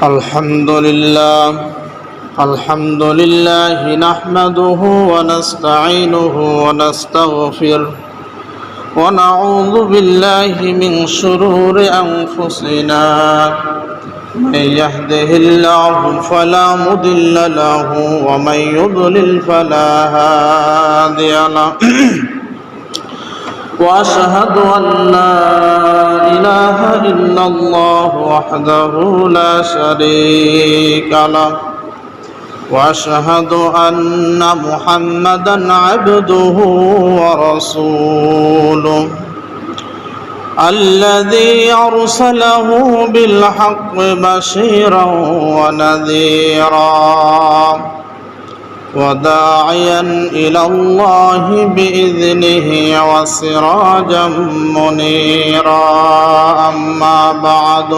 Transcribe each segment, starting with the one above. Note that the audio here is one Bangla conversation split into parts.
الحمد لله نحمده ونستعينه ونستغفره ونعوذ بالله من شرور أنفسنا من يهده الله فلا مضل له ومن يضلل فلا هادي له وأشهد أن لا إله إلا الله وحده لا شريك له وأشهد أن محمدًا عبده ورسوله الذي أرسله بالحق بشيرًا ونذيرًا وداعيا إلى الله بإذنه وسراجا منيرا أما بعد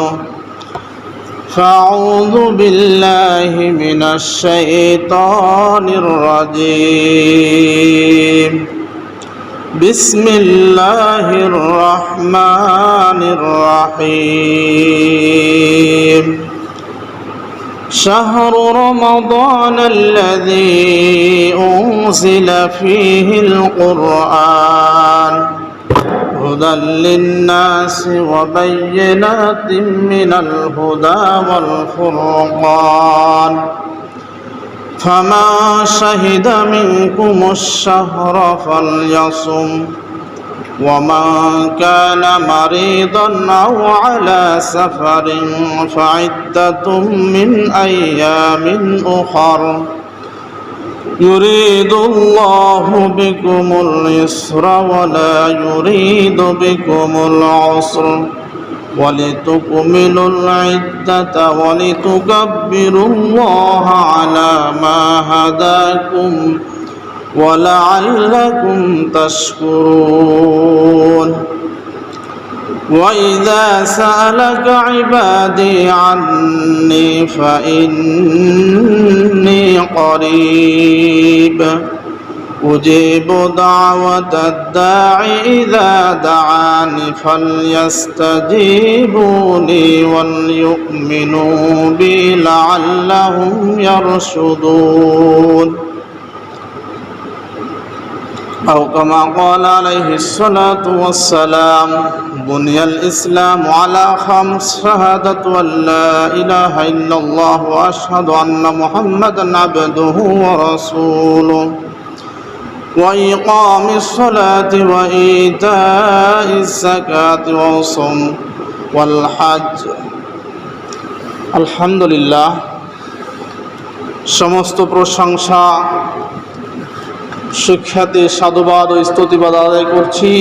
فأعوذ بالله من الشيطان الرجيم بسم الله الرحمن الرحيم شهر رمضان الذي أنزل فيه القرآن هدى للناس وبينات من الهدى والفرقان فمن شهد منكم الشهر فليصم ومن كان مريضا أو على سفر فعدة من أيام أخر يريد الله بكم اليسر ولا يريد بكم العسر ولتكملوا العدة ولتكبروا الله على ما هداكم ولعلكم تشكرون وإذا سألك عبادي عني فإني قريب أجيب دعوة الداع إذا دعان فليستجيبوا لي وليؤمنوا بي لعلهم يرشدون أو كما قال عليه الصلاة والسلام بني الإسلام على خمس شهادة أن لا إله إلا الله وأشهد أن محمدًا عبده ورسوله وإقام الصلاة وإيتاء الزكاة والصوم والحج الحمد لله সমস্ত প্রশংসা সুখ্যাতি সাধুবাদ ও স্তুতিবাদ আদায় করছি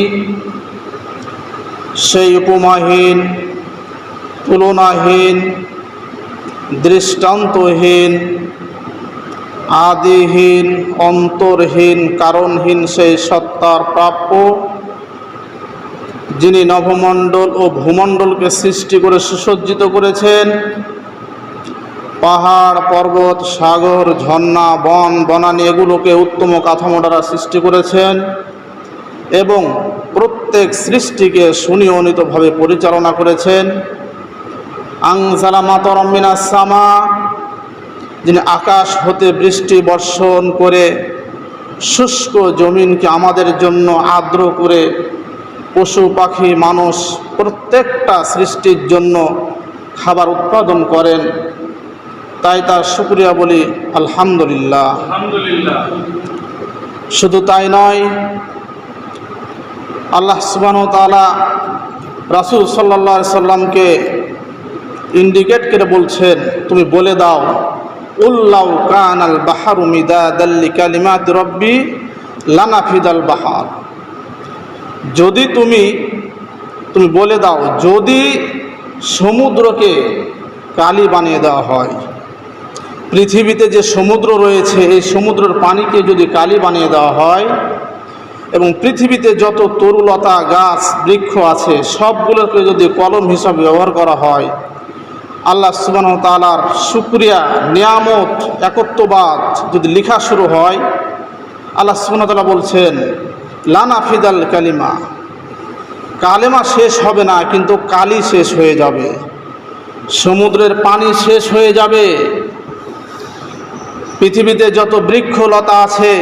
সেই উপমাহীন তুলনাহীন দৃষ্টান্তহীন আদিহীন অন্তরহীন কারণহীন সেই সত্তার প্রাপ্য যিনি নভমণ্ডল ও ভূমণ্ডলকে সৃষ্টি করে সুসজ্জিত করেছেন, পাহাড় পর্বত সাগর ঝর্ণা বন বনানী এগুলোকে উত্তম কাঠামো দ্বারা সৃষ্টি করেছেন এবং প্রত্যেক সৃষ্টিকে সুনিয়মিতভাবে পরিচালনা করেছেন। আনজালা মাতারাম মিনাস সামা, যিনি আকাশ হতে বৃষ্টি বর্ষণ করে শুষ্ক জমিনকে আমাদের জন্য আর্দ্র করে পশু পাখি মানুষ প্রত্যেকটা সৃষ্টির জন্য খাবার উৎপাদন করেন, তাই তার শুকরিয়া বলি আলহামদুলিল্লাহ। শুধু তাই নয়, আল্লাহ সুবহানাহু ওয়া তাআলা রাসূল সাল্লাল্লাহু আলাইহি সাল্লামকে ইন্ডিকেট করে বলছেন, তুমি বলে দাও উল্লাউ কানাল বাহরু মিদাদাল লিকালিমাতি রাব্বি লানাফিদাল বাহর, যদি তুমি বলে দাও যদি সমুদ্রকে কালি বানিয়ে দেওয়া হয়, পৃথিবীতে যে সমুদ্র রয়েছে এই সমুদ্রের পানিকে যদি কালি বানিয়ে দেওয়া হয় এবং পৃথিবীতে যত তরুলতা গাছ বৃক্ষ আছে সবগুলোকে যদি কলম হিসাবে ব্যবহার করা হয়, আল্লাহ সুবহানাহু ওয়া তাআলার শুকরিয়া নিয়ামত একত্ববাদ যদি লেখা শুরু হয়, আল্লাহ সুবহানাহু ওয়া তাআলা বলছেন লানাফিদাল কালিমা, কালেমা শেষ হবে না কিন্তু কালি শেষ হয়ে যাবে। সমুদ্রের পানি শেষ হয়ে যাবে, পৃথিবীতে যত বৃক্ষলতা আছে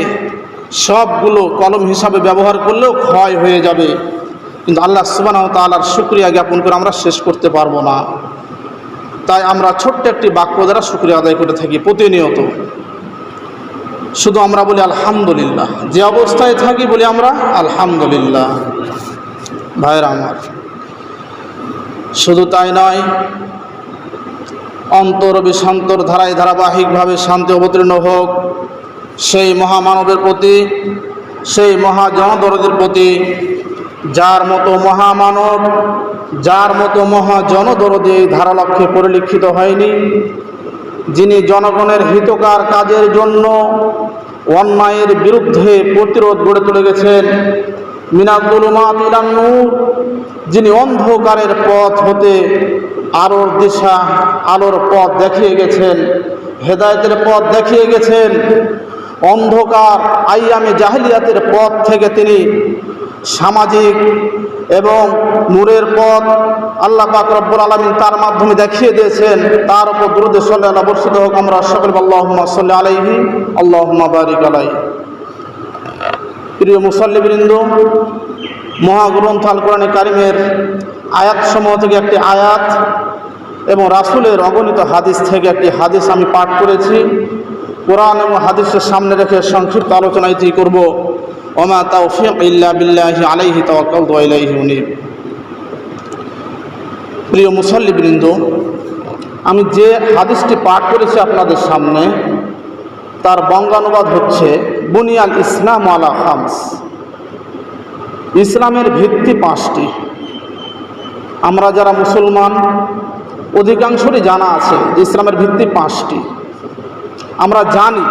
সবগুলো কলম হিসাবে ব্যবহার করলেও ক্ষয় হয়ে যাবে, কিন্তু আল্লাহ সুবহানাহু ওয়া তাআলার শুকরিয়া জ্ঞাপন করে আমরা শেষ করতে পারবো না। তাই আমরা ছোট্ট একটি বাক্য দ্বারা শুকরিয়া আদায় করে থাকি প্রতিনিয়ত। শুধু আমরা বলি আলহামদুলিল্লাহ, যে অবস্থায় থাকি বলি আমরা আলহামদুলিল্লাহ। ভাইরা আমার, শুধু তাই নয়, অন্তর বিশান্তর ধারায় ধারাবাহিকভাবে শান্তি অবতীর্ণ হোক সেই মহামানবের প্রতি, সেই মহাজনদরদের প্রতি, যার মতো মহামানব, যার মতো মহাজনদরদি এই ধারালক্ষ্যে পরিলক্ষিত হয়নি, যিনি জনগণের হিতকার কাজের জন্য অন্যায়ের বিরুদ্ধে প্রতিরোধ গড়ে তুলে গেছেন। মিনাজ যুলুমাত ইলান নূর, যিনি অন্ধকারের পথ হতে আলোর দিশা, আলোর পথ দেখিয়ে গেছেন, হেদায়েতের পথ দেখিয়ে গেছেন। অন্ধকার আইয়ামে জাহেলিয়াতের পথ থেকে তিনি সামাজিক এবং নূরের পথ আল্লাহ পাক রব্বুল আলামিন তার মাধ্যমে দেখিয়ে দিয়েছেন। তার উপর দুরূদ সাল্লাল্লাহু বর্ষিত হোক। আমরা সকলে আল্লাহুম্মা সাল্লি আলাইহি আল্লাহুম্মা বারিক আলাইহি। প্রিয় মুসাল্লিবৃন্দ, মহাগ্রন্থ আল কোরআনে কারিমের আয়াতসমূহ থেকে একটি আয়াত এবং রাসূলের অগণিত হাদিস থেকে একটি হাদিস আমি পাঠ করেছি। কোরআন এবং হাদিসের সামনে রেখে সংক্ষিপ্ত আলোচনা এটি করব। ওমা তাওফীক ইল্লা বিল্লাহি আলাইহি তাওয়াক্কালতু ওয়া ইলাইহি উনীব। প্রিয় মুসাল্লিবৃন্দ, আমি যে হাদিসটি পাঠ করেছি আপনাদের সামনে, তার বঙ্গানুবাদ হচ্ছে বুনিয়াল ইসলাম আলা খামস। ইসলামের ভিত্তি 5টি। আমরা যারা মুসলমান অধিকাংশরই জানা আছে যে ইসলামের ভিত্তি 5টি, আমরা জানি,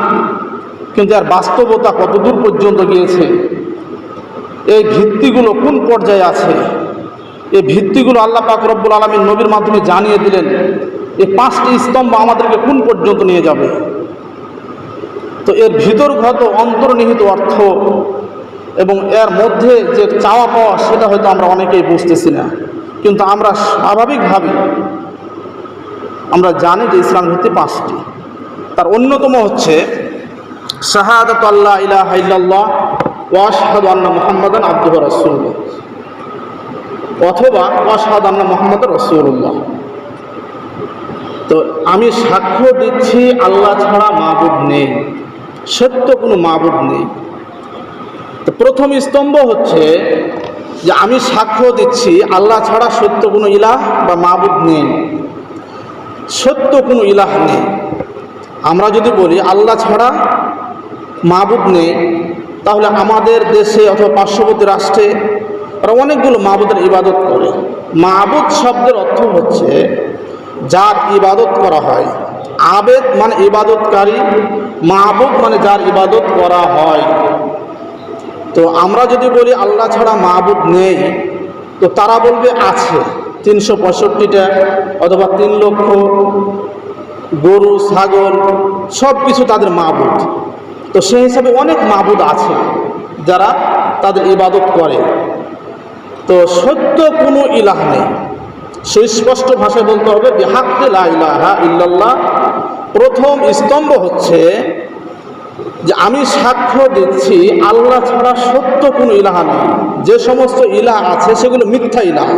কিন্তু এর বাস্তবতা কতদূর পর্যন্ত গিয়েছে, এই ভিত্তিগুলো কোন পর্যায়ে আছে, এই ভিত্তিগুলো আল্লাহ পাক রব্বুল আলামিন নবীর মাধ্যমে জানিয়ে দিলেন। এই 5টি স্তম্ভ আমাদেরকে কোন পর্যন্ত নিয়ে যাবে। তো এর ভিতরগত অন্তর্নিহিত অর্থ এবং এর মধ্যে যে চাওয়া পাওয়া, সেটা হয়তো আমরা অনেকেই বুঝতেছি না, কিন্তু আমরা স্বাভাবিকভাবে আমরা জানি যে ইসলামের ভিত্তি 5টি। তার অন্যতম হচ্ছে শাহাদাতু আল্লা ইলাহা ইল্লাল্লাহ ওয়া আশহাদু আন্না মুহাম্মাদান আবদুহু ওয়া রাসূলুহু, অথবা ওয়া আশহাদু আন্না মুহাম্মাদান রাসূলুল্লাহ। তো আমি সাক্ষ্য দিচ্ছি আল্লাহ ছাড়া মাবুদ নেই, সত্য কোনো মাবুদ নেই। তো প্রথম স্তম্ভ হচ্ছে যে আমি সাক্ষ্য দিচ্ছি আল্লাহ ছাড়া সত্য কোনো ইলাহ বা মাবুদ নেই, সত্য কোনো ইলাহ নেই। আমরা যদি বলি আল্লাহ ছাড়া মাবুদ নেই, তাহলে আমাদের দেশে অথবা পার্শ্ববর্তী রাষ্ট্রে ওরা অনেকগুলো মাবুদের ইবাদত করে। মাবুদ শব্দের অর্থ হচ্ছে যার ইবাদত করা হয়। আবেদ মানে ইবাদতকারী, মাবুদ মানে যার ইবাদত করা হয়। তো আমরা যদি বলি আল্লাহ ছাড়া মাবুদ নেই, তো তারা বলবে আছে 365টা অথবা 3 লক্ষ গরু ছাগল সব কিছু তাদের মাবুদ। তো সেই হিসাবে অনেক মাবুদ আছে যারা তাদের ইবাদত করে। তো সত্য কোনো ইলাহ নেই, সুস্পষ্ট ভাষায় বলতে হবে বিহাক্কি লা ইলাহা ইল্লাল্লাহ। প্রথম স্তম্ভ হচ্ছে যে আমি সাক্ষ্য দিচ্ছি আল্লাহ ছাড়া সত্য কোনো ইলাহ নেই। যে সমস্ত ইলাহ আছে সেগুলো মিথ্যা ইলাহ,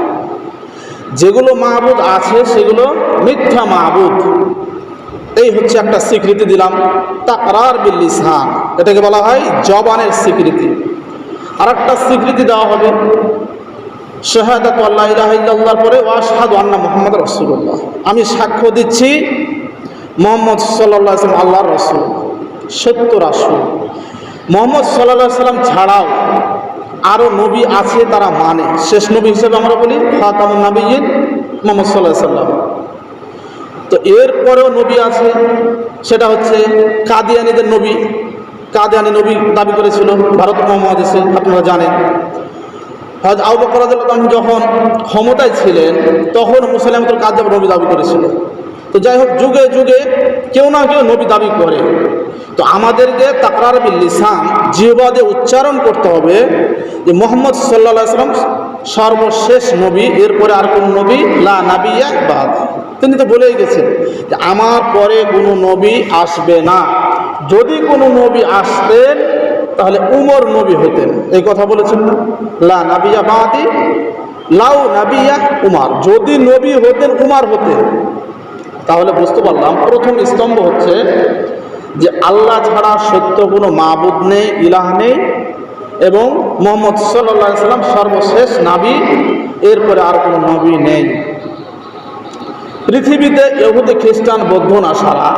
যেগুলো মাবুদ আছে সেগুলো মিথ্যা মাবুদ। এই হচ্ছে একটা স্বীকৃতি দিলাম, তাকরার বিল লিসান, এটাকে বলা হয় জবানের স্বীকৃতি। আর একটা স্বীকৃতি দেওয়া হবে শাহাদাতু আল্লা ইলাহা ইল্লাল্লাহর পরে ওয়া আশহাদু আন্না মুহাম্মাদার রাসূলুল্লাহ, আমি সাক্ষ্য দিচ্ছি মুহাম্মদ সাল্লাল্লাহু আলাইহি ওয়াসাল্লাম আল্লাহর রাসূল, সত্য রাসূল। মুহাম্মদ সাল্লাল্লাহু আলাইহি ওয়াসাল্লাম ছাড়াও আরও নবী আছে, তারা মানে। শেষ নবী হিসেবে আমরা বলি খাতামুন নবিয়্যিন মুহাম্মদ সাল্লাল্লাহু আলাইহি ওয়াসাল্লাম। তো এরপরেও নবী আছে, সেটা হচ্ছে কাদিয়ানীদের নবী। কাদিয়ানী নবী দাবি করেছিল ভারত মহাদেশে, আপনারা জানেন। হযরত আবু বকর রাদিয়াল্লাহু আনহু যখন ক্ষমতায় ছিলেন তখন মুসাইলামাতুল কাযযাব নবী দাবি করেছিল। তো যাই হোক, যুগে যুগে কেউ না কেউ নবী দাবি করে। তো আমাদেরকে তাকরার বিল লিসান, জিহ্বা দিয়ে উচ্চারণ করতে হবে যে মুহাম্মদ সাল্লাল্লাহু আলাইহি ওয়াসাল্লাম সর্বশেষ নবী, এরপরে আর কোন নবী লা নাবিয়্যা বাদ। তিনি তো বলেই গেছেন যে আমার পরে কোনো নবী আসবে না, যদি কোনো নবী আসতেন তাহলে উমর নবী হতেন। এই কথা বলেছেন না, লা নাবিয়া বাদি লাউ নাবিয়া উমার, যদি নবী হতেন উমার হতেন। তাহলে বুঝতে পারলাম প্রথম স্তম্ভ হচ্ছে যে আল্লাহ ছাড়া সত্য কোনো মাবুদ নেই, ইলাহ নেই, এবং মুহাম্মদ সাল্লাল্লাহু আলাইহি সাল্লাম সর্বশেষ নবী, এরপরে আর কোনো নবী নেই। পৃথিবীতে ইহুদি খ্রিস্টান বৌদ্ধ নাসারা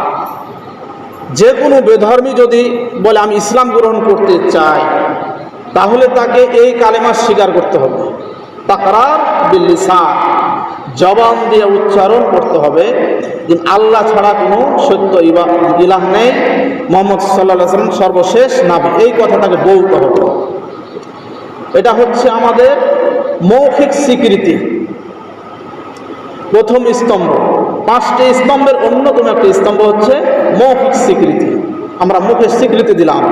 যে কোনো বেধর্মী যদি বলে আমি ইসলাম গ্রহণ করতে চাই, তাহলে তাকে এই কালেমা স্বীকার করতে হবে, তাকরার বিল লিসান, জবান দিয়ে উচ্চারণ করতে হবে যে আল্লাহ ছাড়া কোনো সত্য ইলাহ নেই, মুহাম্মদ সাল্লাল্লাহু আলাইহি সাল্লাম সর্বশেষ নবী, এই কথা তাকে বলতে হবে। এটা হচ্ছে আমাদের মৌখিক স্বীকৃতি, প্রথম স্তম্ভ। 5টি স্তম্ভের অন্যতম একটি স্তম্ভ হচ্ছে মৌখিক স্বীকৃতি। আমরা মুখে স্বীকৃতি দিলাম,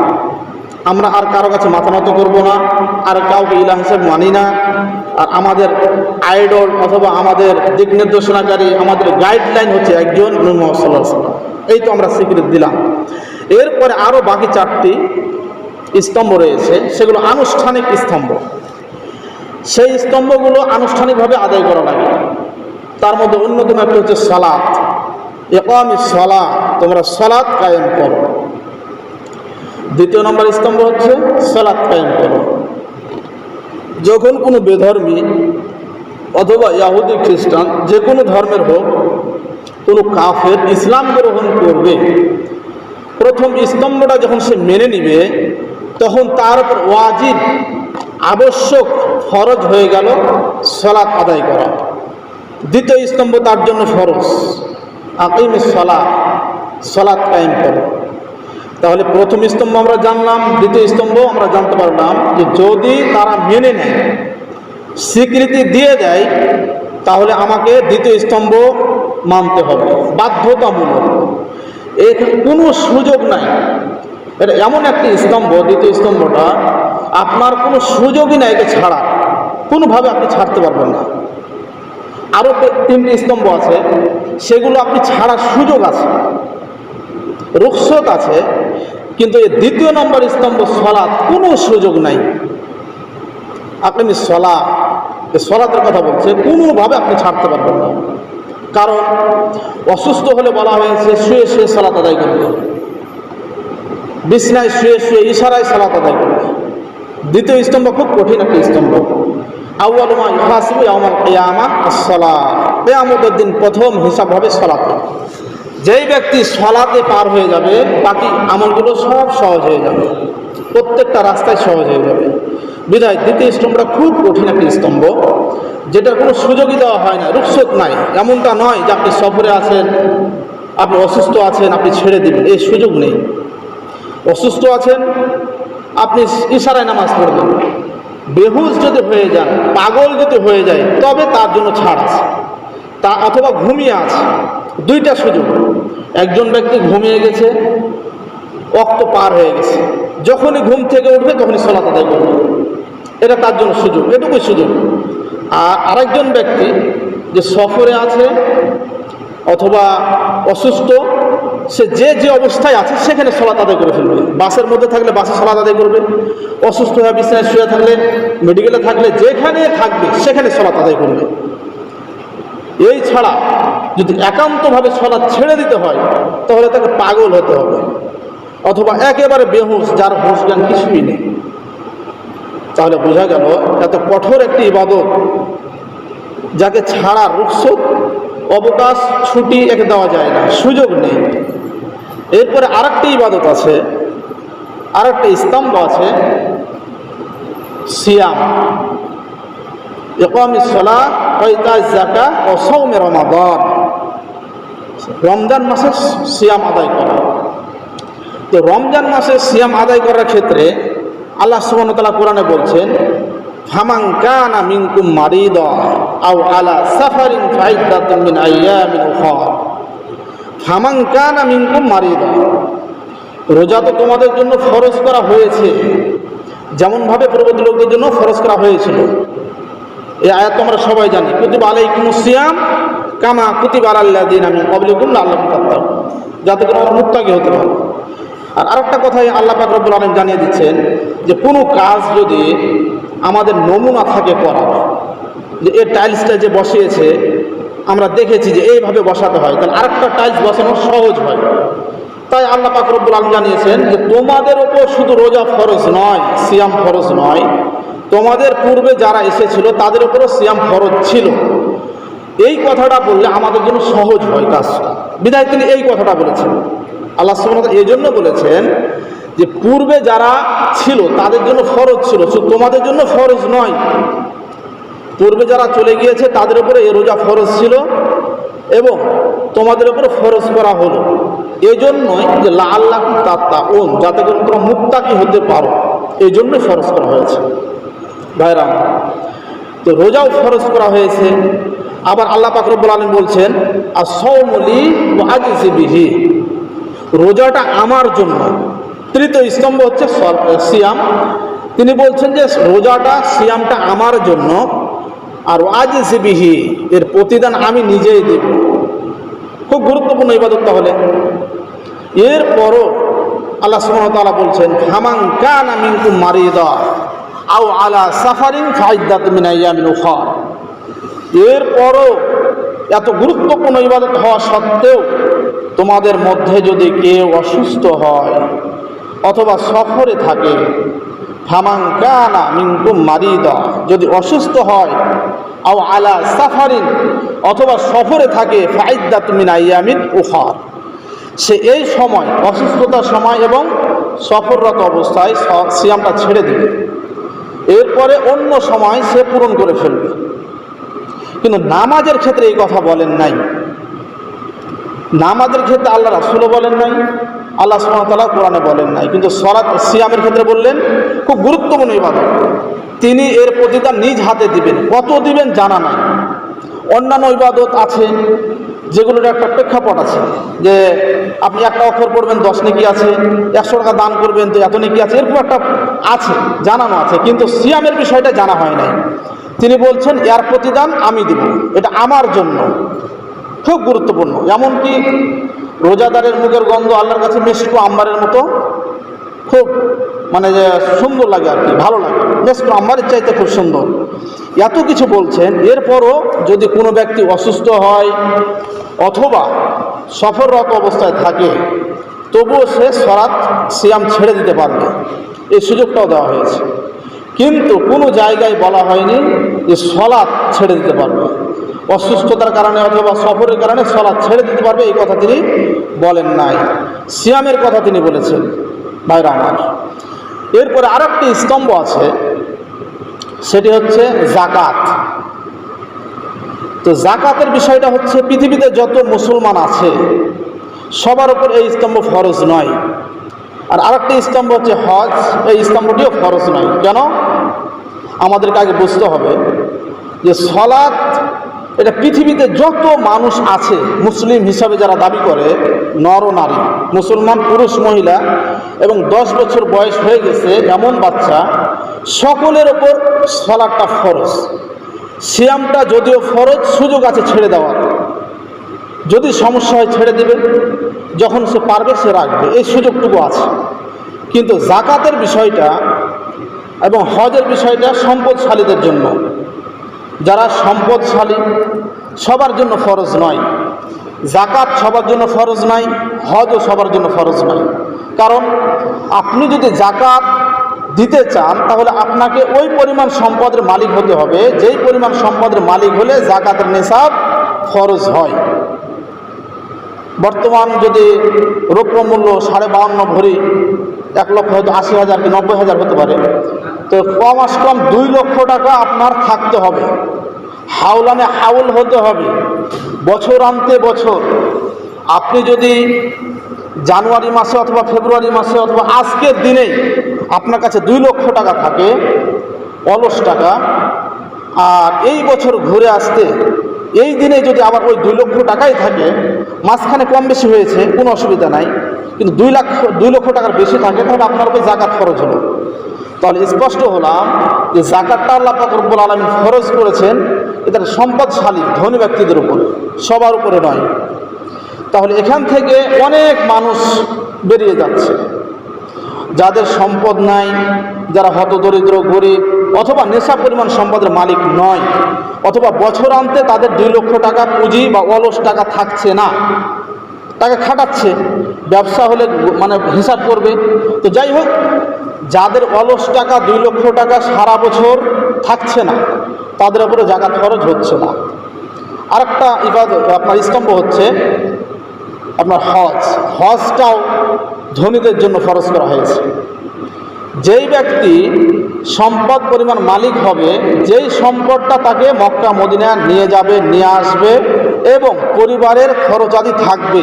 আমরা আর কারো কাছে মাথা নত করবো না, আর কাউকে ইলাহ হিসেবে মানি না, আর আমাদের আইডল অথবা আমাদের দিক নির্দেশনাকারী, আমাদের গাইডলাইন হচ্ছে একজন নূর মুহাম্মদ সাল্লাল্লাহু আলাইহি ওয়াসাল্লাম। এই তো আমরা স্বীকৃতি দিলাম। এরপরে আরও বাকি 4টি স্তম্ভ রয়েছে, সেগুলো আনুষ্ঠানিক স্তম্ভ। সেই স্তম্ভগুলো আনুষ্ঠানিকভাবে আদায় করা লাগে। তার মধ্যে অন্যতম একটা হচ্ছে সালাত, ইকামিস সালাহ, তোমরা সালাত কায়েম করো। দ্বিতীয় নম্বর স্তম্ভ হচ্ছে সালাত কায়েম করো। যখন কোনো বেধর্মী অথবা ইহুদি খ্রিস্টান যে কোনো ধর্মের হোক, কোনো কাফের ইসলাম গ্রহণ করবে, প্রথম স্তম্ভটা যখন সে মেনে নিবে, তখন তার উপর ওয়াজিব, আবশ্যক, ফরজ হয়ে গেল সালাত আদায় করা। দ্বিতীয় স্তম্ভ তার জন্য ফরজ, আকিমিস সালাহ, সালাত কায়েম করো। তাহলে প্রথম স্তম্ভ আমরা জানলাম, দ্বিতীয় স্তম্ভ আমরা জানতে পারলাম যে যদি তারা মেনে নেয়, স্বীকৃতি দিয়ে দেয়, তাহলে আমাকে দ্বিতীয় স্তম্ভ মানতে হবে, বাধ্যতামূলক। এর কোনো সুযোগ নাই। এটা এমন একটি স্তম্ভ, দ্বিতীয় স্তম্ভটা আপনার কোনো সুযোগই নাই একে ছাড়া, কোনোভাবে আপনি ছাড়তে পারবেন না। আরও 3টি স্তম্ভ আছে, সেগুলো আপনি ছাড়ার সুযোগ আছে, রুখসত আছে, কিন্তু এই দ্বিতীয় নম্বর স্তম্ভ সালাত, কোনো সুযোগ নাই। আপনি সালাতের কথা বলছে, কোনোভাবে আপনি ছাড়তে পারবেন না। কারণ অসুস্থ হলে বলা হয়েছে শুয়ে শুয়ে সালাত আদায় করবে, বিছনায় শুয়ে শুয়ে ইশারায় সালাত আদায় করবে। দ্বিতীয় স্তম্ভ খুব কঠিন একটি স্তম্ভ। আউয়ালু মা ইউহাসিবু ইয়াউমাল কিয়ামাহ আস-সালাত, কিয়ামতের দিন প্রথম হিসাব হবে সালাত। যেই ব্যক্তি সালাতে পার হয়ে যাবে, বাকি আমলগুলো সব সহজ হয়ে যাবে, প্রত্যেকটা রাস্তায় সহজ হয়ে যাবে। বিধায় দ্বিতীয় স্তম্ভটা খুব কঠিন একটি স্তম্ভ, যেটার কোনো সুযোগই দেওয়া হয় না, রুখসত নাই। এমনটা নয় যে আপনি সফরে আছেন, আপনি অসুস্থ আছেন, আপনি ছেড়ে দিবেন, এই সুযোগ নেই। অসুস্থ আছেন, আপনি ইশারায় নামাজ পড়বেন। বেহুশ যদি হয়ে যান, পাগল যদি হয়ে যায়, তবে তার জন্য ছাড় আছে। তা অথবা ঘুমিয়ে আছে, 2টা সুযোগ। একজন ব্যক্তি ঘুমিয়ে গেছে, ওয়াক্ত পার হয়ে গেছে, যখনই ঘুম থেকে উঠবে তখনই সালাত আদায় করবে, এটা তার জন্য সুযোগ, এটুকুই সুযোগ। আর আরেকজন ব্যক্তি যে সফরে আছে অথবা অসুস্থ, সে যে অবস্থায় আছে সেখানে সালাত আদায় করে ফেলবে। বাসের মধ্যে থাকলে বাসে সালাত আদায় করবে, অসুস্থ হয়ে বিছানায় শুয়ে থাকলে, মেডিকেলে থাকলে, যেখানে থাকবে সেখানে সালাত আদায় করবে। এই ছাড়া যদি একান্তভাবে সালাত ছেড়ে দিতে হয়, তাহলে তাকে পাগল হতে হবে, অথবা একেবারে বেহুশ, যার হুঁশ জ্ঞান কিছুই নেই। তাহলে বোঝা গেল এত কঠোর একটি ইবাদত, যাকে ছাড়ার রুখসত, অবকাশ, ছুটি একে দেওয়া যায় না, সুযোগ নেই। এরপরে আরেকটি ইবাদত আছে, আরেকটি স্তম্ভ আছে, সিয়াম, ইকামিস সালাহ ওয়া ইতাজ যাকাত ওয়া সাওম রমাদান। রমজান মাসে সিয়াম আদায় করা। তো রমজান মাসে সিয়াম আদায় করার ক্ষেত্রে আল্লাহ সুবহানাহু ওয়া তাআলা কোরআনে বলছেন, ফামান কানা মিনকুম মারিদা আও আলা সাফারিন ফাইদ্দাতুম মিন আইয়ামিন উখরা। ফামান কানা মিনকুম মারিদা, রোজা তো তোমাদের জন্য ফরজ করা হয়েছে, যেমনভাবে পূর্ববর্তী লোকদের জন্য ফরজ করা হয়েছিল। এই আয়াত তো আমরা সবাই জানি, কুতিবা আলাইকুমুস সিয়াম কামা কুতিবা আলাল্লাযিনা মিন ক্বাবলিকুম লাআল্লাকুম তাত্তাকুন, যাতে করে আমরা মুত্তাকি হতে পারি। আর আরেকটা কথাই আল্লাহ পাক রব্বুল আলামিন জানিয়ে দিচ্ছেন যে কোনো কাজ যদি আমাদের নমুনা থাকে করার, যে এই টাইলসটা যে বসিয়েছে আমরা দেখেছি যে এইভাবে বসাতে হয়, তাহলে আরেকটা টাইলস বসানো সহজ হয়। তাই আল্লাহ পাক রব্বুল আলামিন জানিয়েছেন যে তোমাদের ওপর শুধু রোজা ফরজ নয়, সিয়াম ফরজ নয়, তোমাদের পূর্বে যারা এসেছিল তাদের উপরও সিয়াম ফরজ ছিল। এই কথাটা বললে আমাদের জন্য সহজ হয় কাজটা, বিধায় তিনি এই কথাটা বলেছেন। আল্লাহ সুবহানাহু ওয়া তাআলা এই জন্য বলেছেন যে পূর্বে যারা ছিল তাদের জন্য ফরজ ছিল, শুধু তোমাদের জন্য ফরজ নয়। পূর্বে যারা চলে গিয়েছে তাদের উপরে এই রোজা ফরজ ছিল এবং তোমাদের উপরে ফরজ করা হলো এই জন্যই যে লাআল্লাকুম তাত্তাকুন, যাতে করে তোমরা মুত্তাকি হতে পারো, এই জন্যই ফরজ করা হয়েছে। ভাইরা, তো রোজাও ফরজ করা হয়েছে। আবার আল্লাহ পাক রব্বুল আলামিন বলছেন আস-সাওমু লি ওয়া আজজি বিহি, রোজাটা আমার জন্য। তৃতীয় স্তম্ভ হচ্ছে সিয়াম। তিনি বলছেন যে রোজাটা সিয়ামটা আমার জন্য, আর আজজি বিহি, এর প্রতিদান আমি নিজেই দেব। খুব গুরুত্বপূর্ণ ইবাদত তাহলে। এরপরও আল্লাহ সুবহানাহু ওয়া তাআলা বলছেন ফামান কানা মিনকুম মারিদা আও আলা সাফারিন ফাইদ্দাতুম মিন আইয়ামিন উখর। এরপরও এত গুরুত্বপূর্ণ ইবাদত হওয়া সত্ত্বেও তোমাদের মধ্যে যদি কেউ অসুস্থ হয় অথবা সফরে থাকে, ফামান কানা মিনকুম মারিদা, যদি অসুস্থ হয়, আও আলা সাফারিন, অথবা সফরে থাকে, ফাইদ্দাতুম মিন আইয়ামিন উখর, সে এই সময় অসুস্থতার সময় এবং সফররত অবস্থায় সিয়ামটা ছেড়ে দেবে, এরপরে অন্য সময় সে পূরণ করে ফেলবে। কিন্তু নামাজের ক্ষেত্রে এই কথা বলেন নাই। নামাজের ক্ষেত্রে আল্লাহ রাসূলও বলেন নাই, আল্লাহ সুবহানাহু ওয়া তাআলা কোরআনে বলেন নাই, কিন্তু সালাত সিয়ামের ক্ষেত্রে বললেন। খুব গুরুত্বপূর্ণ ইবাদত, তিনি এর প্রতিদান নিজ হাতে দিবেন। কত দিবেন জানা নাই। অন্যান্য ইবাদত আছে যেগুলোর একটা প্রেক্ষাপট আছে, যে আপনি একটা অক্ষর পড়বেন 10 নেকি আছে, 100 টাকা দান করবেন তো এত নেকি আছে, এরকম একটা আছে, জানানো আছে। কিন্তু সিয়ামের বিষয়টা জানা হয় নাই। তিনি বলছেন এর প্রতিদান আমি দিব, এটা আমার জন্য। খুব গুরুত্বপূর্ণ। এমনকি রোজাদারের মুখের গন্ধ আল্লাহর কাছে মিষ্টি আম্বারের মতো, খুব মানে যে সুন্দর লাগে আর কি, ভালো লাগে, মিষ্টি আম্বারের চাইতে খুব সুন্দর। এত কিছু বলছেন, এরপরও যদি কোনো ব্যক্তি অসুস্থ হয় অথবা সফররত অবস্থায় থাকে, তবুও সে সালাত সিয়াম ছেড়ে দিতে পারবে, এই সুযোগটাও দেওয়া হয়েছে। কিন্তু কোনো জায়গায় বলা হয়নি যে সালাত ছেড়ে দিতে পারবে। অসুস্থতার কারণে অথবা সফরের কারণে সালাত ছেড়ে দিতে পারবে, এই কথা তিনি বলেন নাই। সিয়ামের কথা তিনি বলেছেন। ভাইরা আমার, এরপরে আরেকটি স্তম্ভ আছে, সেটি হচ্ছে যাকাত। তো যাকাতের বিষয়টা হচ্ছে পৃথিবীতে যত মুসলমান আছে সবার উপর এই স্তম্ভ ফরজ নয়। আর আরেকটি স্তম্ভ হচ্ছে হজ, এই স্তম্ভটিও ফরজ নয়। কেন? আমাদেরকে আগে বুঝতে হবে যে সালাত, এটা পৃথিবীতে যত মানুষ আছে মুসলিম হিসাবে যারা দাবি করে, নর ও নারী, মুসলমান পুরুষ মহিলা এবং 10 বছর বয়স হয়ে গেছে এমন বাচ্চা, সকলের ওপর সালাতটা ফরজ। সিয়ামটা যদিও ফরজ, সুযোগ আছে ছেড়ে দেওয়ার, যদি সমস্যা হয় ছেড়ে দেবে, যখন সে পারবে সে রাখবে, এই সুযোগটুকু আছে। কিন্তু যাকাতের বিষয়টা এবং হজের বিষয়টা সম্পদশালীদের জন্য। যারা সম্পদশালী সবার জন্য ফরজ নয়। যাকাত সবার জন্য ফরজ নয়, হজও সবার জন্য ফরজ নয়। কারণ আপনি যদি যাকাত দিতে চান তাহলে আপনাকে ওই পরিমাণ সম্পদের মালিক হতে হবে যেই পরিমাণ সম্পদের মালিক হলে যাকাতের নিসাব ফরজ হয়। বর্তমান যদি রৌপ্য মূল্য 52.5 ভরি, 1 লক্ষ হয়তো 80,000 কি 90,000 হতে পারে, তো কমাস কম 2 লক্ষ টাকা আপনার থাকতে হবে। হাউলানে হাউল হতে হবে, বছর আনতে বছর। আপনি যদি জানুয়ারি মাসে অথবা ফেব্রুয়ারি মাসে অথবা আজকের দিনেই আপনার কাছে 2 লক্ষ টাকা থাকে, অলস টাকা, আর এই বছর ঘুরে আসতে এই দিনে যদি আবার ওই 2 লক্ষ টাকাই থাকে, মাঝখানে কম বেশি হয়েছে কোনো অসুবিধা নাই, কিন্তু 2 লক্ষ টাকার বেশি থাকে, তাহলে আপনার উপর যাকাত খরচ হলো। তাহলে স্পষ্ট হলাম যে যাকাতটা আল্লাহ পাক রব্বুল আলামিন ফরজ করেছেন এটা সম্পদশালী ধনী ব্যক্তিদের উপরে, সবার উপরে নয়। তাহলে এখান থেকে অনেক মানুষ বেরিয়ে যাচ্ছে, যাদের সম্পদ নাই, যারা হতদরিদ্র গরিব, অথবা নেশা পরিমাণ সম্পদের মালিক নয়, অথবা বছরান্তে তাদের 2 লক্ষ টাকা পুঁজি বা অলস টাকা থাকছে না, টাকা খাটাচ্ছে, ব্যবসা হলে মানে হিসাব করবে। তো যাই হোক, যাদের অলস টাকা 2 লক্ষ টাকা সারা বছর থাকছে না, তাদের উপরে জাকাত খরচ হচ্ছে না। আরেকটা ইবাদত আপনার স্তম্ভ হচ্ছে আপনার হজটাও ধনীদের জন্য ফরজ করা হয়েছে। যেই ব্যক্তি সম্পদ পরিমাণ মালিক হবে, যেই সম্পদটা তাকে মক্কা মদিনা নিয়ে যাবে, নিয়ে আসবে এবং পরিবারের খরচাদি থাকবে,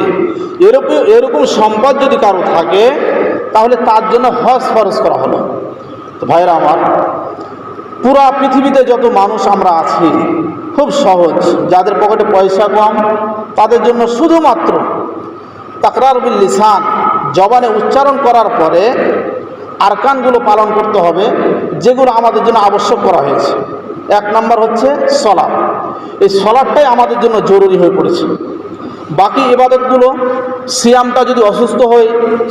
এরকম সম্পদ যদি কারো থাকে, তাহলে তার জন্য হজ ফরজ করা হলো। তো ভাইরা আমার, পুরা পৃথিবীতে যত মানুষ আমরা আছি, খুব সহজ, যাদের পকেটে পয়সা কম, তাদের জন্য শুধুমাত্র তাকরার বিল লিসান, জবানে উচ্চারণ করার পরে আরকানগুলো পালন করতে হবে, যেগুলো আমাদের জন্য আবশ্যক করা হয়েছে। 1 নম্বর হচ্ছে সলাত। এই সলাতটাই আমাদের জন্য জরুরি হয়ে পড়েছে। বাকি ইবাদতগুলো, সিয়ামটা যদি অসুস্থ হয়ে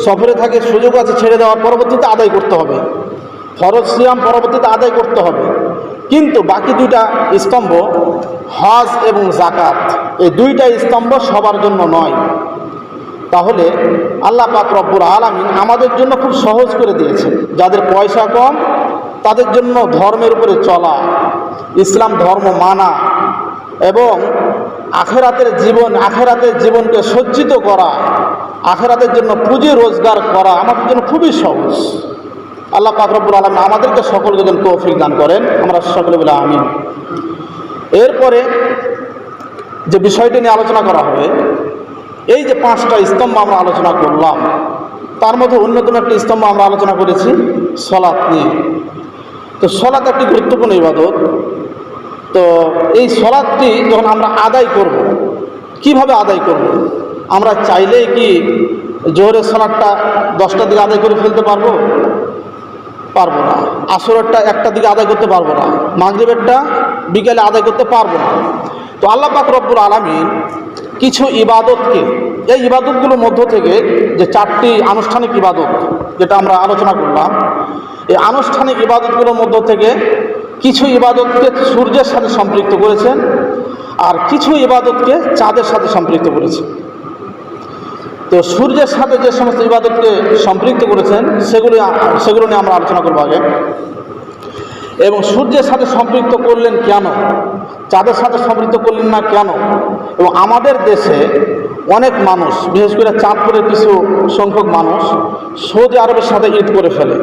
সফরে থাকে, সুযোগ আছে ছেড়ে দেওয়ার, পরবর্তীতে আদায় করতে হবে। ফরজ সিয়াম পরবর্তীতে আদায় করতে হবে। কিন্তু বাকি 2টা স্তম্ভ, হজ এবং যাকাত, এই 2টা স্তম্ভ সবার জন্য নয়। তাহলে আল্লাহ পাক রব্বুল আলামিন আমাদের জন্য খুব সহজ করে দিয়েছে। যাদের পয়সা কম, তাদের জন্য ধর্মের উপরে চলা, ইসলাম ধর্ম মানা এবং আখেরাতের জীবনকে সজ্জিত করা, আখেরাতের জন্য পুঁজি রোজগার করা আমাদের জন্য খুবই সহজ। আল্লাহ পাক রব্বুল আলামিন আমাদেরকে সকলকে যেন তৌফিক দান করেন, আমরা সকলে বলে আমিন। এরপরে যে বিষয়টি নিয়ে আলোচনা করা হবে, এই যে 5টা স্তম্ভ আমরা আলোচনা করলাম, তার মধ্যে অন্যতম একটি স্তম্ভ আমরা আলোচনা করেছি সলাত নিয়ে। তো সলাত একটি গুরুত্বপূর্ণ ইবাদত। তো এই সলাতটি যখন আমরা আদায় করব, কিভাবে আদায় করব? আমরা চাইলেই কি জোহরের সলাতটা 10টার দিকে আদায় করে ফেলতে পারবো? পারবো না। আসরেরটা 1টার দিকে আদায় করতে পারবো না। মাগরিবেরটা বিকেলে আদায় করতে পারবো না। তো আল্লাহ পাক রব্বুল আলামিন কিছু ইবাদতকে, এই ইবাদতগুলোর মধ্য থেকে যে 4টি আনুষ্ঠানিক ইবাদত যেটা আমরা আলোচনা করলাম, এই আনুষ্ঠানিক ইবাদতগুলোর মধ্য থেকে কিছু ইবাদতকে সূর্যের সাথে সম্পৃক্ত করেছেন, আর কিছু ইবাদতকে চাঁদের সাথে সম্পৃক্ত করেছেন। তো সূর্যের সাথে যে সমস্ত ইবাদতকে সম্পৃক্ত করেছেন, সেগুলো নিয়ে আমরা আলোচনা করবো আগে। এবং সূর্যের সাথে সম্পৃক্ত করলেন কেন, চাঁদের সাথে সম্পৃক্ত করলেন না কেন? এবং আমাদের দেশে অনেক মানুষ, বিশেষ করে চাঁদপুরের কিছু সংখ্যক মানুষ সৌদি আরবের সাথে ঈদ করে ফেলে।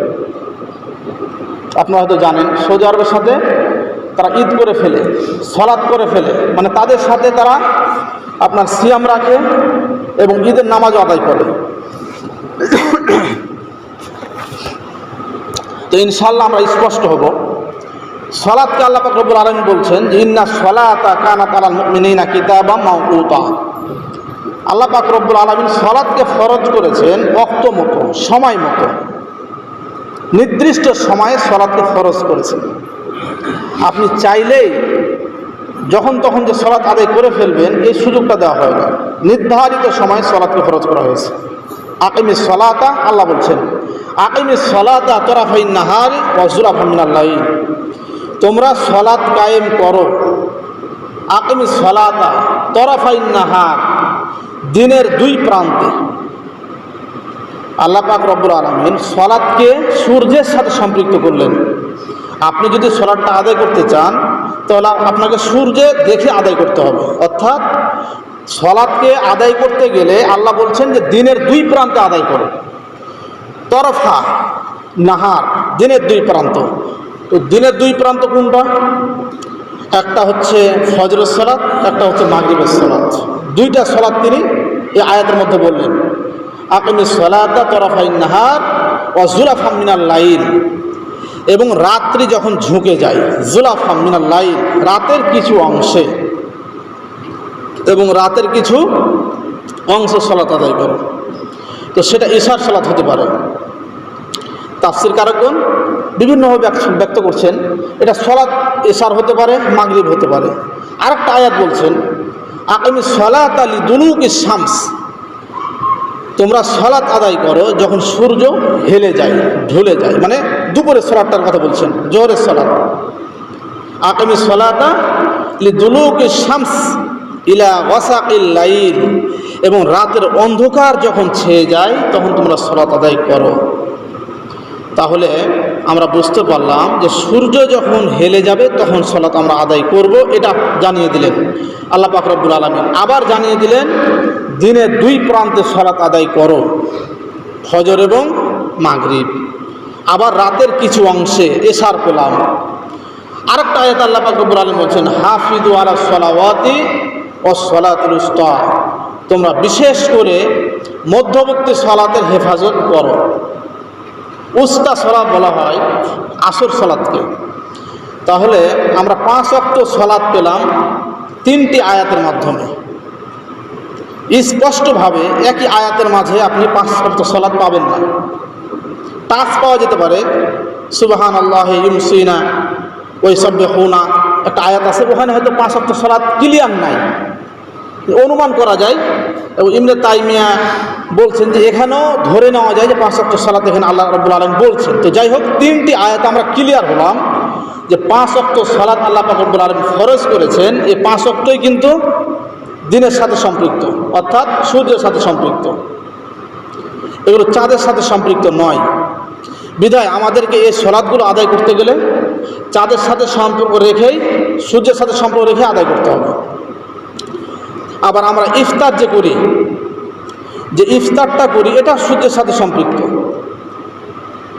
আপনারা হয়তো জানেন, সৌদি আরবের সাথে তারা ঈদ করে ফেলে, সলাত করে ফেলে, মানে তাদের সাথে তারা আপনার সিয়াম রাখে এবং ঈদের নামাজও আদায় করে। তো ইনশাআল্লাহ আমরা স্পষ্ট হব। সলাতকে আল্লাহ পাক রব্বুল আলামিন বলছেন যে ইন্না সলাতা কানাত আলাল মুমিনিনা কিতাবাম মাওকুতা। আল্লাহ পাক রব্বুল আলামিন সলাতকে ফরজ করেছেন ওয়াক্ত মতো, সময় মতো, নির্দিষ্ট সময়ে সলাতকে ফরজ করেছেন। আপনি চাইলেই যখন তখন যে সলাত আদায় করে ফেলবেন, এই সুযোগটা দেওয়া হয় না। নির্ধারিত সময়ে সলাতকে ফরজ করা হয়েছে। আকিমিস সলাতা, আল্লাহ বলছেন আকিমিস সলাতা তরাফাইন নাহারি ওয়া যুলাফাম মিনাল লাইল। তোমরা সলাত কায়েম করো। আকিমিস সলাতা তরাফাইন নাহার, দিনের 2 প্রান্তে। আল্লাহ পাক রব্বুল আলামিন সলাতকে সূর্যের সাথে সম্পৃক্ত করলেন। আপনি যদি সলাতটা আদায় করতে চান, তাহলে আপনাকে সূর্যে দেখে আদায় করতে হবে। অর্থাৎ সলাতকে আদায় করতে গেলে আল্লাহ বলছেন যে দিনের 2 প্রান্তে আদায় করো। তরফা নাহার, দিনের 2 প্রান্ত। তো দিনের 2 প্রান্ত কোনটা? একটা হচ্ছে ফজরের সলাত, একটা হচ্ছে মাগরিবের সলাত। 2টা সলাত তিনি এই আয়াতের মধ্যে বললেন। আকিমিস সলাতা তরফাইন নাহার ওয়া যুলাফাম মিনাল লাইল। এবং রাত্রি যখন ঝুঁকে যায়, যুলাফাম মিনাল লাইল, রাতের কিছু অংশে, এবং রাতের কিছু অংশ সলাত আদায় করো। তো সেটা ইশার সলাত হতে পারে। তাফসীর কারকগণ বিভিন্নভাবে ব্যক্ত করছেন এটা সলাত এশার হতে পারে, মাগরিব হতে পারে। আরেকটা আয়াত বলছেন আকিমিস সালাতা লিদুলুকিশ শামস, তোমরা সলাত আদায় করো যখন সূর্য হেলে যায়, ঢলে যায়, মানে দুপুরের সলাতটার কথা বলছেন, জোহরের সলাত। আকিমিস সালাতা লিদুলুকিশ শামস ইলা ওয়াসাকিল লাইল, এবং রাতের অন্ধকার যখন ছেয়ে যায় তখন তোমরা সলাত আদায় করো। তাহলে আমরা বুঝতে পারলাম যে সূর্য যখন হেলে যাবে তখন সলাত আমরা আদায় করব, এটা জানিয়ে দিলেন আল্লাহ পাক রব্বুল আলামিন। আবার জানিয়ে দিলেন দিনের দুই প্রান্তে সলাত আদায় করো, ফজর এবং মাগরিব। আবার রাতের কিছু অংশে এশার পেলাম। আরেকটা আয়াত আল্লাহ পাক রব্বুল আলামিন বলছেন হাফিজু আলাস সালাওয়াতি ওয়াস সালাতুল উসতা, তোমরা বিশেষ করে মধ্যবর্তী সালাতের হেফাজত করো। উস্তা সালাত বলা হয় আসর সালাতকে। তাহলে আমরা 5 ওয়াক্ত সালাত পেলাম 3টি আয়াতের মাধ্যমে। স্পষ্টভাবে একই আয়াতের মাঝে আপনি 5 ওয়াক্ত সালাত পাবেন না, টাচ পাওয়া যেতে পারে। সুবহানাল্লাহি ইউমসিনা ওই সাব্বিহুনা একটা আয়াত আছে, ওখানে হয়তো 5 ওয়াক্ত সালাত ক্লিয়ার নাই, অনুমান করা যায়। এবং ইবনে তাইমিয়া বলছেন যে এখানেও ধরে নেওয়া যায় যে 5 ওয়াক্ত সালাত এখানে আল্লাহ রাব্বুল আলামিন বলছেন। তো যাই হোক, 3টি আয়াত আমরা ক্লিয়ার হলাম যে 5 ওয়াক্ত সালাত আল্লাহ পাক রব্বুল আলামিন ফরজ করেছেন। এই 5 ওয়াক্তই কিন্তু দিনের সাথে সম্পৃক্ত, অর্থাৎ সূর্যের সাথে সম্পৃক্ত, এগুলো চাঁদের সাথে সম্পৃক্ত নয়। বিধায় আমাদেরকে এই সালাতগুলো আদায় করতে গেলে চাঁদের সাথে সম্পর্ক রেখেই, সূর্যের সাথে সম্পর্ক রেখে আদায় করতে হবে। আবার আমরা ইফতার যে করি, যে ইফতারটা করি, এটা সূর্যের সাথে সম্পৃক্ত,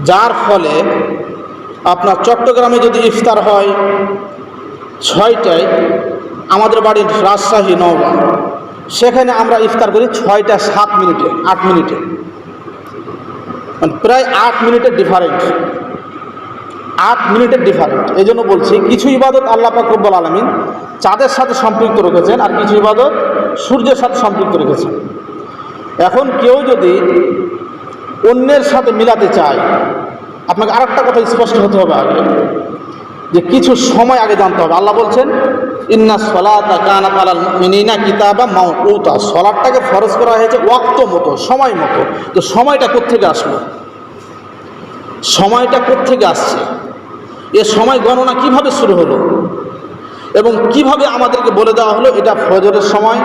যার ফলে আপনার চট্টগ্রামে যদি ইফতার হয় 6টায়, আমাদের বাড়ি রাজশাহী নওগাঁ, সেখানে আমরা ইফতার করি 6টা 7 মিনিটে, 8 মিনিটে, মানে প্রায় 8 মিনিটের ডিফারেন্ট, 8 মিনিটের ডিফারেন্ট। এই জন্য বলছি কিছু ইবাদত আল্লাহ পাক রব্বুল আলামিন চাঁদের সাথে সম্পৃক্ত রেখেছেন, আর কিছু ইবাদত সূর্যের সাথে সম্পৃক্ত রেখেছেন। এখন কেউ যদি অন্যের সাথে মিলাতে চায়, আপনাকে আরেকটা কথা স্পষ্ট হতে হবে আগে, যে কিছু সময় আগে জানতে হবে। আল্লাহ বলছেন ইন্না সলাতা কানাত আলাল মুমিনিনা কিতাবা মাওকুতা, সলাতটাকে ফরজ করা হয়েছে ওয়াক্ত মতো, সময় মতো। তো সময়টা কোত্থেকে আসলো, সময়টা কোত্থেকে আসছে, এ সময় গণনা কিভাবে শুরু হলো এবং কিভাবে আমাদেরকে বলে দেওয়া হলো এটা ফজরের সময়,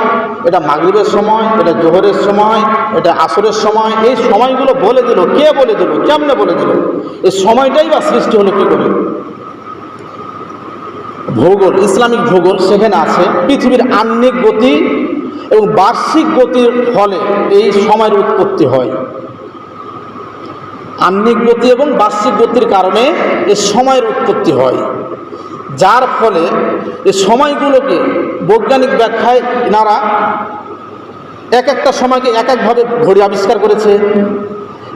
এটা মাগরিবের সময়, এটা জোহরের সময়, এটা আসরের সময়। এই সময়গুলো বলে দিল কে, বলে দিল কেমনে, বলে দিল এই সময়টাই বা সৃষ্টি হলো কী করে? ভূগোল, ইসলামিক ভূগোল সেখানে আছে পৃথিবীর আহ্নিক গতি এবং বার্ষিক গতির ফলে এই সময়ের উৎপত্তি হয়। আহ্নিক গতি এবং বার্ষিক গতির কারণে এই সময়ের উৎপত্তি হয়, যার ফলে এই সময়গুলোকে বৈজ্ঞানিক ব্যাখ্যায় এনারা এক একটা সময়কে এক একভাবে ঘড়ি আবিষ্কার করেছে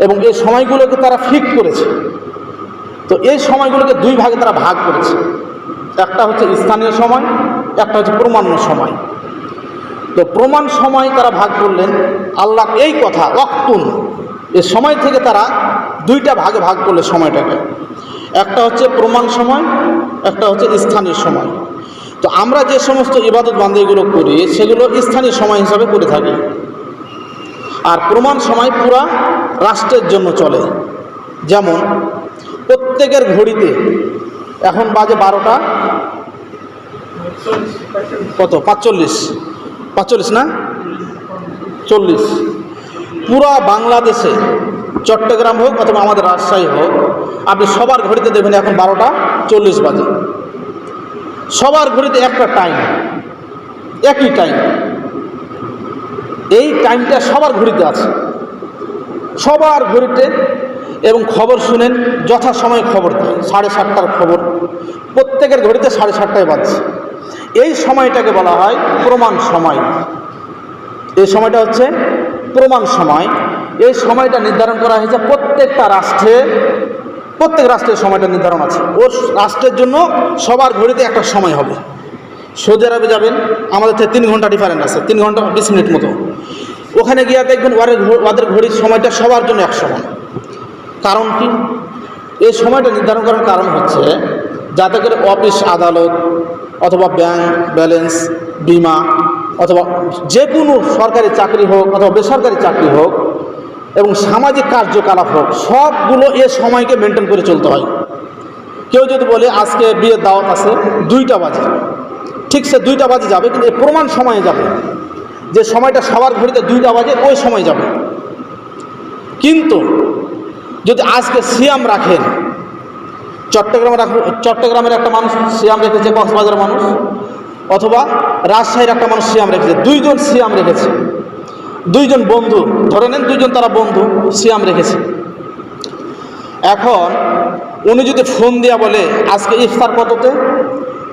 এবং এই সময়গুলোকে তারা ফিক্স করেছে। তো এই সময়গুলোকে 2 ভাগে তারা ভাগ করেছে, একটা হচ্ছে স্থানীয় সময়, একটা হচ্ছে প্রমাণ্য সময়। তো প্রমাণ সময় তারা ভাগ করলেন আল্লাহ এই কথা ওয়াক্তুন, এই সময় থেকে তারা 2টা ভাগে ভাগ করলে সময়টাকে, একটা হচ্ছে প্রমাণ সময়, একটা হচ্ছে স্থানীয় সময়। তো আমরা যে সমস্ত ইবাদত বান্দেগুলো করি সেগুলো স্থানীয় সময় হিসাবে করে থাকি, আর প্রমাণ সময় পুরা রাষ্ট্রের জন্য চলে। যেমন প্রত্যেকের ঘড়িতে এখন বাজে 12টা কত 45 না 40, পুরা বাংলাদেশে চট্টগ্রাম হোক অথবা আমাদের রাজশাহী হোক, আপনি সবার ঘড়িতে দেখবেন এখন 12টা 40 বাজে। সবার ঘড়িতে একটা টাইম, একই টাইম, এই টাইমটা সবার ঘড়িতে আছে, সবার ঘড়িতে। এবং খবর শুনেন, যথাসময়ে খবর দেয়, 7:30টার খবর প্রত্যেকের ঘড়িতে 7:30টায় বাজছে। এই সময়টাকে বলা হয় প্রমাণ সময়। এই সময়টা হচ্ছে প্রমাণ সময়। এই সময়টা নির্ধারণ করা হয়েছে প্রত্যেকটা রাষ্ট্রে, প্রত্যেক রাষ্ট্রের সময়টা নির্ধারণ আছে। ওর রাষ্ট্রের জন্য সবার ঘড়িতে একটা সময় হবে। সৌদি আরবে যাবেন, আমাদের থেকে 3 ঘন্টা ডিফারেন্ট আছে, 3 ঘন্টা 20 মিনিট মতো। ওখানে গিয়ে দেখবেন ওদের ঘড়ির সময়টা সবার জন্য এক সমান। কারণ কি? এই সময়টা নির্ধারণ করার কারণ হচ্ছে যাতে করে অফিস আদালত অথবা ব্যাংক ব্যালেন্স বিমা অথবা যে কোনো সরকারি চাকরি হোক অথবা বেসরকারি চাকরি হোক এবং সামাজিক কার্যকলাপ হোক, সবগুলো এ সময়কে মেনটেন করে চলতে হয়। কেউ যদি বলে আজকে বিয়ের দাওয়াত আছে 2টা বাজে, ঠিক সে 2টা বাজে যাবে, কিন্তু এই প্রমাণ সময়ে যাবে, যে সময়টা সবার ঘড়িতে 2টা বাজে ওই সময় যাবে। কিন্তু যদি আজকে সিয়াম রাখেন, চট্টগ্রামের একটা মানুষ সিয়াম রেখেছে, কক্সবাজারের মানুষ, অথবা রাজশাহীর একটা মানুষ সিয়াম রেখেছে, 2জন সিয়াম রেখেছে, 2জন বন্ধু, ধরে নেন 2জন তারা বন্ধু সিয়াম রেখেছে। এখন উনি যদি ফোন দিয়া বলে আজকে ইফতার কততে,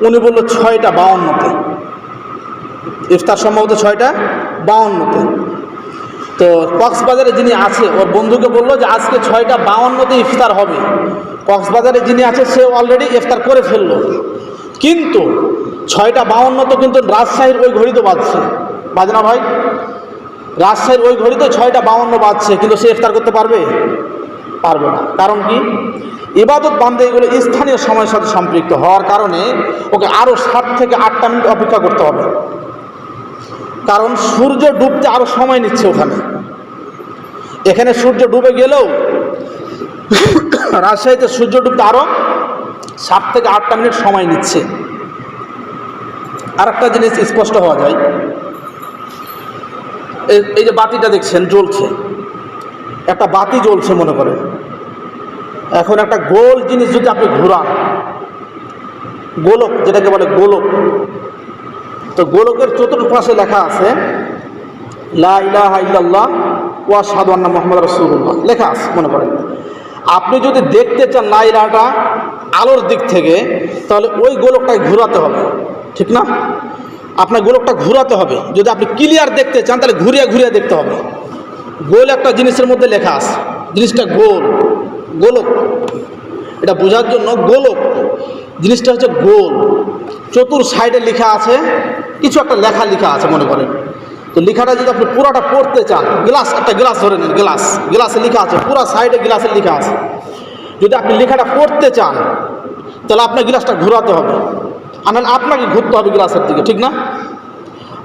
উনি বলল 6:52-তে, ইফতার সম্ভবত 6:52-তে। তো কক্সবাজারে যিনি আছে ওর বন্ধুকে বললো যে আজকে 6:52-তে ইফতার হবে। কক্সবাজারে যিনি আছে সে অলরেডি ইফতার করে ফেললো, কিন্তু 6:52 তো কিন্তু রাজশাহীর ওই ঘড়িতে বাজছে, বাজে না ভাই? রাজশাহীর ওই ঘড়িতে 6:52 বাজছে, কিন্তু সে ইফতার করতে পারবে? পারবে না। কারণ কি? ইবাদত বান্দে এগুলো স্থানীয় সময়ের সাথে সম্পৃক্ত হওয়ার কারণে ওকে আরও 7 থেকে 8টা মিনিট অপেক্ষা করতে হবে। কারণ সূর্য ডুবতে আরও সময় নিচ্ছে ওখানে। এখানে সূর্য ডুবে গেলেও রাজশাহীতে সূর্য ডুবতে আরও 7 থেকে 8টা মিনিট সময় নিচ্ছে। আর একটা জিনিস স্পষ্ট হওয়া যায়, এই যে বাতিটা দেখছেন জ্বলছে, একটা বাতি জ্বলছে মনে করেন। এখন একটা গোল জিনিস যদি আপনি ঘুরান, গোলক যেটাকে বলে গোলক, তো গোলকের চতুর্পাশে লেখা আছে লা ইলাহা ইল্লাল্লাহ ওয়া আশহাদু আন্না মুহাম্মাদুর রাসূলুল্লাহ লেখা আছে মনে করেন। আপনি যদি দেখতে চান লা ইলাহাটা আলোর দিক থেকে, তাহলে ওই গোলকটাকে ঘোরাতে হবে, ঠিক না? আপনার গোলকটা ঘোরাতে হবে। যদি আপনি ক্লিয়ার দেখতে চান তাহলে ঘুরিয়ে ঘুরিয়ে দেখতে হবে। গোল একটা জিনিসের মধ্যে লেখা আছে, জিনিসটা গোল, গোলক, এটা বোঝার জন্য গোলক জিনিসটা হচ্ছে গোল। চতুর সাইডে লেখা আছে, কিছু একটা লেখা আছে মনে করেন। তো লেখাটা যদি আপনি পুরোটা পড়তে চান, একটা গ্লাস ধরে নেন, গ্লাসে লেখা আছে, পুরো সাইডে গ্লাসে লেখা আছে। যদি আপনি লেখাটা পড়তে চান তাহলে আপনার গ্লাসটা ঘোরাতে হবে, আর আপনাকে ঘুরতে হবে গ্লাসের দিকে, ঠিক না?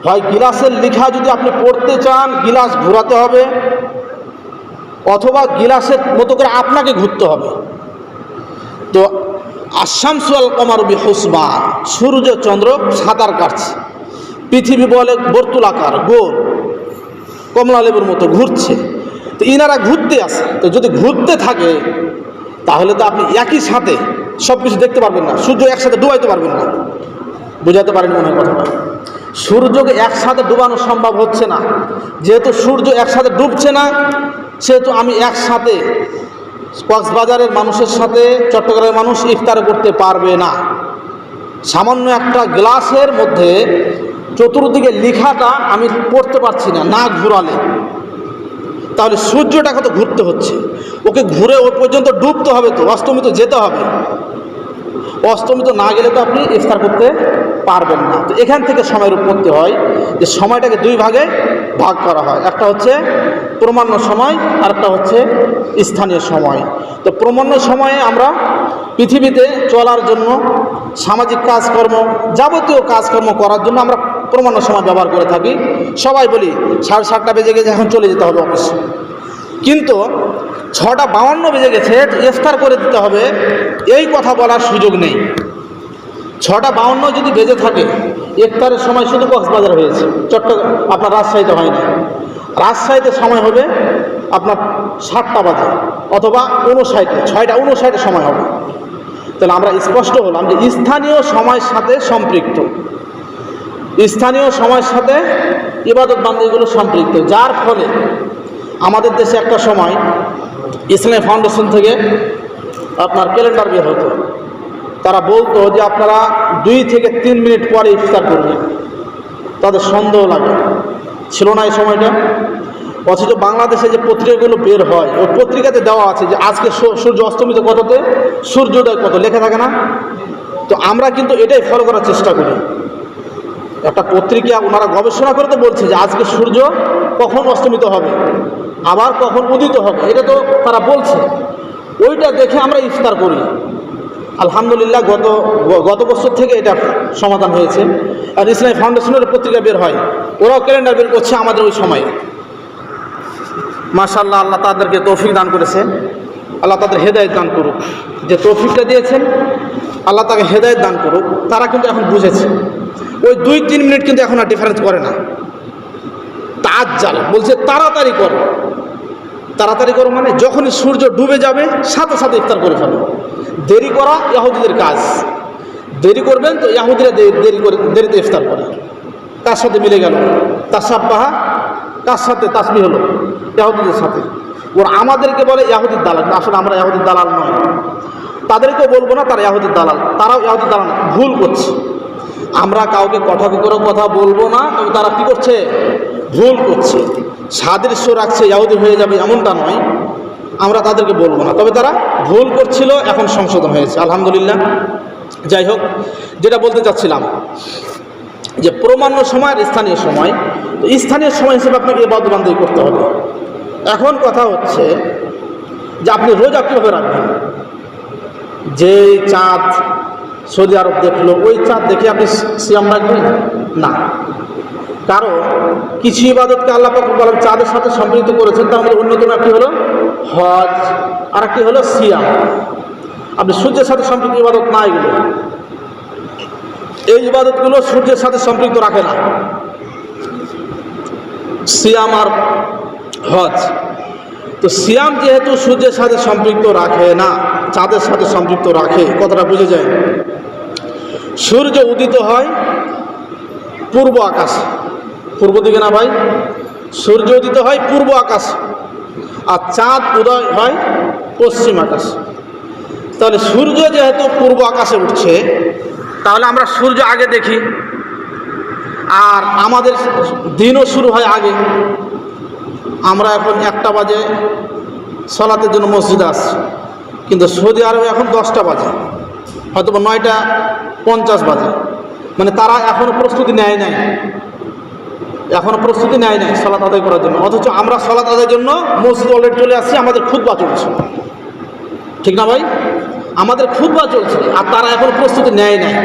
হয় গিলাসের লেখা যদি আপনি পড়তে চান গিলাস ঘোরাতে হবে, অথবা গিলাসের মতো করে আপনাকে ঘুরতে হবে। তো আশ-শামসু ওয়াল কমারু বিহুসবান, সূর্য চন্দ্র সাঁতার কাটছে, পৃথিবী বলে বর্তুলাকার গোল, কমলা লেবুর মতো ঘুরছে। তো ইনারা ঘুরতে আসে। তো যদি ঘুরতে থাকে তাহলে তো আপনি একই সাথে সব কিছু দেখতে পারবেন না, সূর্য একসাথে ডুবাইতে পারবেন না। বুঝাতে পারেন মনে হয় কথাটা? সূর্যকে একসাথে ডুবানো সম্ভব হচ্ছে না। যেহেতু সূর্য একসাথে ডুবছে না, সেহেতু আমি একসাথে কক্সবাজারের মানুষের সাথে চট্টগ্রামের মানুষ ইফতার করতে পারবে না। সামান্য একটা গ্লাসের মধ্যে চতুর্দিকে লেখাটা আমি পড়তে পারছি না, না ঘুরালে। তাহলে সূর্যটাকে তো ঘুরতে হচ্ছে, ওকে ঘুরে ওই পর্যন্ত ডুবতে হবে, তো অস্তমিত যেতে হবে। অস্তমিত না গেলে তো আপনি ইফতার করতে পারবেন না। তো এখান থেকে সময়ের উৎপত্তি হয়, যে সময়টাকে 2 ভাগে ভাগ করা হয়। একটা হচ্ছে প্রমাণ্য সময়, আর একটা হচ্ছে স্থানীয় সময়। তো প্রমাণ্য সময়ে আমরা পৃথিবীতে চলার জন্য, সামাজিক কাজকর্ম, যাবতীয় কাজকর্ম করার জন্য আমরা প্রমাণ্য সময় ব্যবহার করে থাকি। সবাই বলি 7:30 বেজে গেছে, এখন চলে যেতে হবে অফিস। কিন্তু 6:52 বেজে গেছে, ইফতার করে দিতে হবে, এই কথা বলার সুযোগ নেই। 6:52 যদি বেজে থাকে, ইফতারের সময় শুধু কক্সবাজার হয়েছে, আপনার রাজশাহীতে হয় না। রাজশাহীতে সময় হবে আপনার 7টা বাজে, অথবা 6:59 সময় হবে। তাহলে আমরা স্পষ্ট হলাম যে স্থানীয় সময়ের সাথে সম্পৃক্ত, স্থানীয় সময়ের সাথে ইবাদত বান্দাগুলো সম্পৃক্ত। যার ফলে আমাদের দেশে একটা সময় ইসলামী ফাউন্ডেশন থেকে আপনার ক্যালেন্ডার বের হতো। তারা বলতো যে আপনারা 2 থেকে 3 মিনিট পরে ইফতার করবেন। তাদের সন্দেহ লাগে, ছিল না এই সময়টা। অথচ বাংলাদেশে যে পত্রিকাগুলো বের হয়, ওই পত্রিকাতে দেওয়া আছে যে আজকে সূর্য অস্তমিত কততে, সূর্যোদয় কত, লেখা থাকে না? তো আমরা কিন্তু এটাই ফলো করার চেষ্টা করি। একটা পত্রিকা ওনারা গবেষণা করে তো বলছে যে আজকে সূর্য কখন অস্তমিত হবে, আবার কখন উদিত হবে, এটা তো তারা বলছে। ওইটা দেখে আমরা ইফতার করি। আলহামদুলিল্লাহ গত বছর থেকে এটা সমাধান হয়েছে। আর ইসলামী ফাউন্ডেশনের পত্রিকা বের হয়, ওরাও ক্যালেন্ডার বের করছে আমাদের ওই সময়ে। মাশাআল্লাহ, আল্লাহ তাদেরকে তৌফিক দান করেছে, আল্লাহ তাদের হেদায়েত দান করুক। যে তৌফিকটা দিয়েছেন আল্লাহ তাকে হেদায়েত দান করুক। তারা কিন্তু এখন বুঝেছে, ওই 2-3 মিনিট কিন্তু এখন আর ডিফারেন্স করে না। তাজ্জাল বলছে তাড়াতাড়ি করো, তাড়াতাড়ি করো মানে যখনই সূর্য ডুবে যাবে সাথে সাথে ইফতার করে ফেলো। দেরি করা ইহুদিদের কাজ, দেরি করবেন তো ইহুদিরা দেরিতে ইফতার করে। তার সাথে মিলে গেল তাসাব্বাহা, তার সাথে তাসবিহ হলো ইহুদিদের সাথে। ওরা আমাদেরকে বলে ইহুদির দালাল, আসলে আমরা ইহুদির দালাল নয়। তাদেরকেও বলবো না তারা ইহুদির দালাল, তারাও ইহুদির দালাল না, ভুল করছে। আমরা কাউকে কটাক্ষ করে কথা বলবো না, তবে তারা কী করছে, ভুল করছে। সাদৃশ্য রাখছে ইহুদি হয়ে যাবে এমনটা নয়, আমরা তাদেরকে বলবো না, তবে তারা ভুল করছিল, এখন সংশোধন হয়েছে আলহামদুলিল্লাহ। যাই হোক, যেটা বলতে চাচ্ছিলাম যে প্রমাণ্য সময় আর স্থানীয় সময়, তো স্থানীয় সময় হিসেবে আপনাকে ইবাদত বান্দেগি করতে হবে। এখন কথা হচ্ছে যে আপনি রোজা কীভাবে রাখবেন। যে চাঁদ সৌদি আরব দেখলো ওই চাঁদ দেখে আপনি সিয়াম রাখবেন না, কারণ কিছু ইবাদতকে আল্লাহ পাক বলেন চাঁদের সাথে সম্পৃক্ত করেছেন। তার মধ্যে অন্যতম একটি হলো হজ, আর একটি হলো সিয়াম। আপনি সূর্যের সাথে সম্পৃক্ত ইবাদত না, এগুলো এই ইবাদতগুলো সূর্যের সাথে সম্পৃক্ত রাখে না, সিয়াম আর হজ। তো সিয়াম যেহেতু সূর্যের সাথে সম্পৃক্ত রাখে না, চাঁদের সাথে সম্পৃক্ত রাখে, কথাটা বুঝে যায়। সূর্য উদিত হয় পূর্ব আকাশ, পূর্ব দিকে না ভাই, সূর্য উদিত হয় পূর্ব আকাশ, আর চাঁদ উদয় হয় পশ্চিম আকাশ। তাহলে সূর্য যেহেতু পূর্ব আকাশে উঠছে, তাহলে আমরা সূর্য আগে দেখি, আর আমাদের দিনও শুরু হয় আগে। আমরা এখন 1টা বাজে সালাতের জন্য মসজিদে আসছি, কিন্তু সৌদি আরবে এখন 10টা বাজে, হয়তো 9:50 বাজে। মানে তারা এখনও প্রস্তুতি নেয় নাই, এখনও প্রস্তুতি নেয় নাই সালাত আদায় করার জন্য। অথচ আমরা সালাত আদায়ের জন্য মসজিদ অলরেডি চলে আসছি, আমাদের খুতবা চলছে, ঠিক না ভাই? আমাদের খুতবা চলছে, আর তারা এখন প্রস্তুতি নেয় নাই।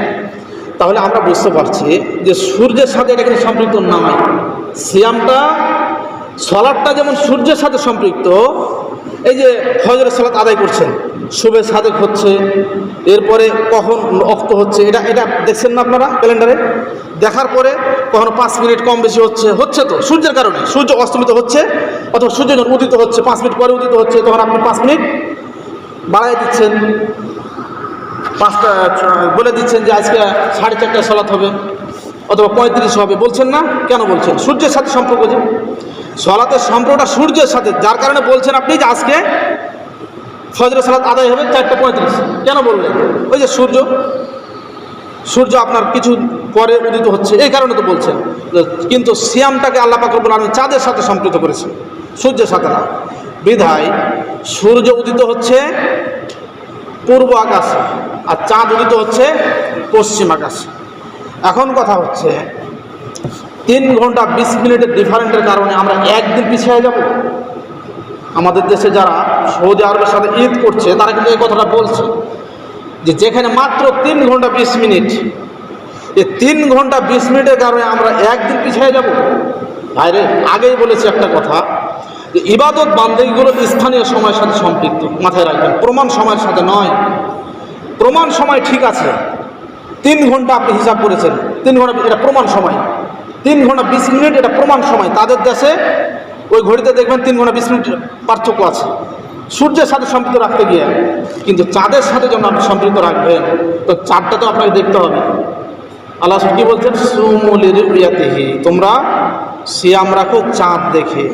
তাহলে আমরা বুঝতে পারছি যে সূর্যের সাথে এটা কিন্তু সম্পৃক্ত নয়। সিয়ামটা, সালাতটা যেমন সূর্যের সাথে সম্পৃক্ত, এই যে ফজরের সালাত আদায় করছেন, শুভে সাদেক হচ্ছে, এরপরে কখন অক্ত হচ্ছে, এটা দেখছেন না আপনারা ক্যালেন্ডারে? দেখার পরে কখনো 5 মিনিট কম বেশি হচ্ছে তো সূর্যের কারণে। সূর্য অস্তমিত হচ্ছে অথবা সূর্য যখন উদিত হচ্ছে 5 মিনিট পরে উদিত হচ্ছে, তখন আপনি 5 মিনিট বাড়াই দিচ্ছেন, 5টা বলে দিচ্ছেন যে আজকে 4:30টায় সালাত হবে অথবা 35 হবে, বলছেন না? কেন বলছেন? সূর্যের সাথে সম্পর্ক, যে সালাতের সম্পর্কটা সূর্যের সাথে, যার কারণে বলছেন আপনি যে আজকে ফজরের সালাত আদায় হবে 4:35। কেন বললেন? ওই যে সূর্য আপনার কিছু পরে উদিত হচ্ছে, এই কারণে তো বলছেন। কিন্তু সিয়ামটাকে আল্লাহ পাক রব্বুল আলামিন চাঁদের সাথে সম্পৃক্ত করেছে, সূর্যের সাথে না। বিধায় সূর্য উদিত হচ্ছে পূর্ব আকাশে, আর চাঁদ উদিত হচ্ছে পশ্চিম আকাশে। এখন কথা হচ্ছে 3 ঘন্টা 20 মিনিটের ডিফারেন্টের কারণে আমরা একদিন পিছিয়ে যাব। আমাদের দেশে যারা সৌদি আরবের সাথে ঈদ করছে, তারা কিন্তু এই কথাটা বলছে যে যেখানে মাত্র 3 ঘন্টা 20 মিনিট, এই 3 ঘন্টা 20 মিনিটের কারণে আমরা একদিন পিছিয়ে যাব। বাইরে আগেই বলেছি একটা কথা, যে ইবাদত বান্দেগিগুলো স্থানীয় সময়ের সাথে সম্পৃক্ত, মাথায় রাখবেন, প্রমাণ সময়ের সাথে নয়। প্রমাণ সময় ঠিক আছে, 3 ঘন্টা আপনি হিসাব করেছেন, 3 ঘন্টা এটা প্রমাণ সময়, 3 ঘন্টা 20 মিনিট এটা প্রমাণ সময়। তাদের দেশে ওই ঘড়িতে দেখবেন 3 ঘন্টা 20 মিনিট পার্থক্য আছে সূর্যের সাথে সম্পৃক্ত রাখতে গিয়ে। কিন্তু চাঁদের সাথে যখন আপনি সম্পৃক্ত রাখবেন, তো চাঁদটা তো আপনাকে দেখতে হবে। আল্লাহ কি বলছেন? সুমু লিরুয়াতিহি, তোমরা সিয়াম রাখো চাঁদ দেখে,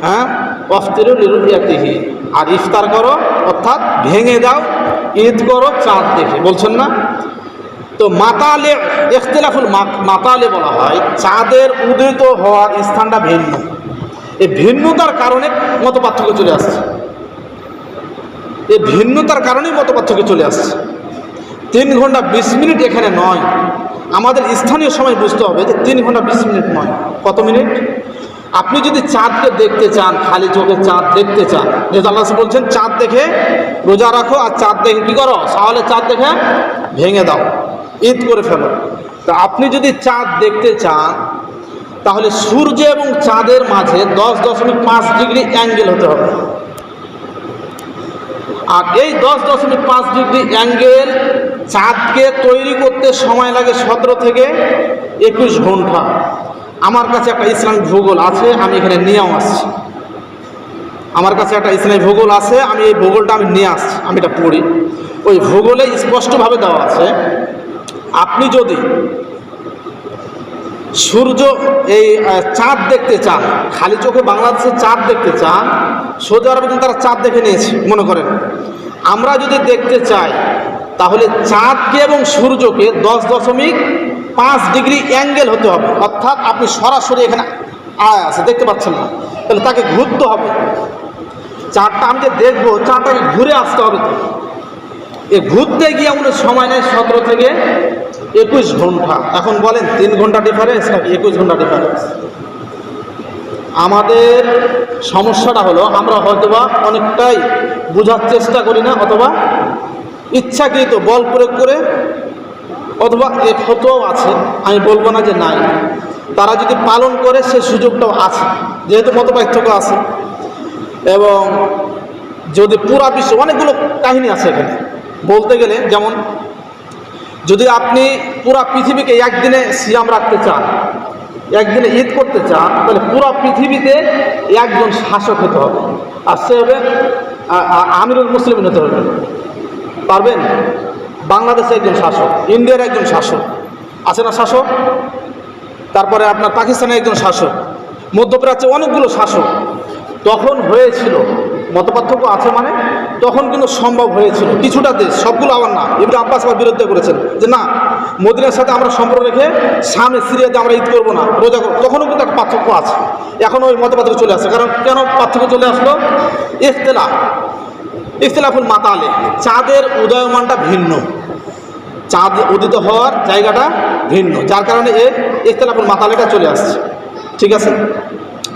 হ্যাঁ, ওয়াফতিরু লিরুয়াতিহি, আর ইফতার করো অর্থাৎ ভেঙে দাও, ঈদ করো চাঁদ দেখে, বলছেন না? তো মাতালে, ইখতিলাফুল মাতালে বলা হয়, চাঁদের উদিত হওয়ার স্থানটা ভিন্ন। এই ভিন্নতার কারণে মত পার্থক্য চলে আসছে, এই ভিন্নতার কারণেই মত পার্থক্য চলে আসছে। 3 ঘন্টা 20 মিনিট এখানে নয়, আমাদের স্থানীয় সময় বুঝতে হবে যে 3 ঘন্টা 20 মিনিট নয়, কত মিনিট? আপনি যদি চাঁদকে দেখতে চান, খালি চোখে চাঁদ দেখতে চান, যেহেতু আল্লাহ বলছেন চাঁদ দেখে রোজা রাখো, আর চাঁদ দেখে কী করো, তাহলে চাঁদ দেখে ভেঙে দাও, ঈদ করে ফেলো। তা আপনি যদি চাঁদ দেখতে চান তাহলে সূর্য এবং চাঁদের মাঝে 10.5 ডিগ্রি অ্যাঙ্গেল হতে হবে। আর এই 10.5 ডিগ্রি অ্যাঙ্গেল চাঁদকে তৈরি করতে সময় লাগে 17 থেকে 21 ঘন্টা। আমার কাছে একটা ইসলামিক ভূগোল আছে, আমি এখানে নিয়েও আসছি। আমার কাছে একটা ইসলামিক ভূগোল আছে, আমি এই ভূগোলটা নিয়ে আসছি, আমি এটা পড়ি। ওই ভূগোলে স্পষ্টভাবে দেওয়া আছে, আপনি যদি সূর্য এই চাঁদ দেখতে চান, খালি চোখে বাংলাদেশে চাঁদ দেখতে চান, সৌদি আরবে কিন্তু তারা চাঁদ দেখে নিয়েছে মনে করেন। আমরা যদি দেখতে চাই তাহলে চাঁদকে এবং সূর্যকে 10.5 ডিগ্রি অ্যাঙ্গেল হতে হবে, অর্থাৎ আপনি সরাসরি এখানে আছে দেখতে পাচ্ছেন না, তাহলে তাকে ঘুরতে হবে। চাঁদটা আমি যে দেখবো, চাঁদটাকে ঘুরে আসতে হবে। তো এ ঘুরতে গিয়ে আমাদের সময় নেয় 17 থেকে 21 ঘন্টা। এখন বলেন 3 ঘন্টা ডিফারেন্স নাকি 21 ঘন্টা ডিফারেন্স? আমাদের সমস্যাটা হলো আমরা হয়তোবা অনেকটাই বোঝার চেষ্টা করি না, অথবা ইচ্ছাকৃত বল প্রয়োগ করে, অথবা এক হতেও আছে, আমি বলবো না যে নাই, তারা যদি পালন করে সে সুযোগটাও আছে, যেহেতু মতপার্থক্য আছে। এবং যদি পুরা বিশ্ব, অনেকগুলো কাহিনী আছে এখানে বলতে গেলে, যেমন যদি আপনি পুরা পৃথিবীকে একদিনে সিয়াম রাখতে চান, একদিনে ঈদ করতে চান, তাহলে পুরা পৃথিবীতে একজন শাসক হতে হবে, আর সে হবে আমিরুল মুসলিমিন হতে হবে। পারবেন? বাংলাদেশে একজন শাসক, ইন্ডিয়ার একজন শাসক আছে না শাসক, তারপরে আপনার পাকিস্তানের একজন শাসক, মধ্যপ্রাচ্যে অনেকগুলো শাসক তখন হয়েছিল। মতপার্থক্য আছে মানে তখন কিন্তু সম্ভব হয়েছিল কিছুটা দেশ, সবগুলো আবার না। ইবনে আব্বাস আবার বিরুদ্ধে করেছেন যে না, মদিনার সাথে আমরা সম্পর্ক রেখে সামনে সিরিয়াতে আমরা ঈদ করবো না, রোজা করবো। তখনও কিন্তু একটা পার্থক্য আছে, এখনও ওই মতপার্থক্য চলে আসছে। কারণ কেন পার্থক্য চলে আসলো? ইখতিলাফুল মাতালে, চাঁদের উদয়মানটা ভিন্ন, চাঁদ উদিত হওয়ার জায়গাটা ভিন্ন, যার কারণে এই ইখতিলাফুল মাতালেটা চলে আসছে। ঠিক আছে,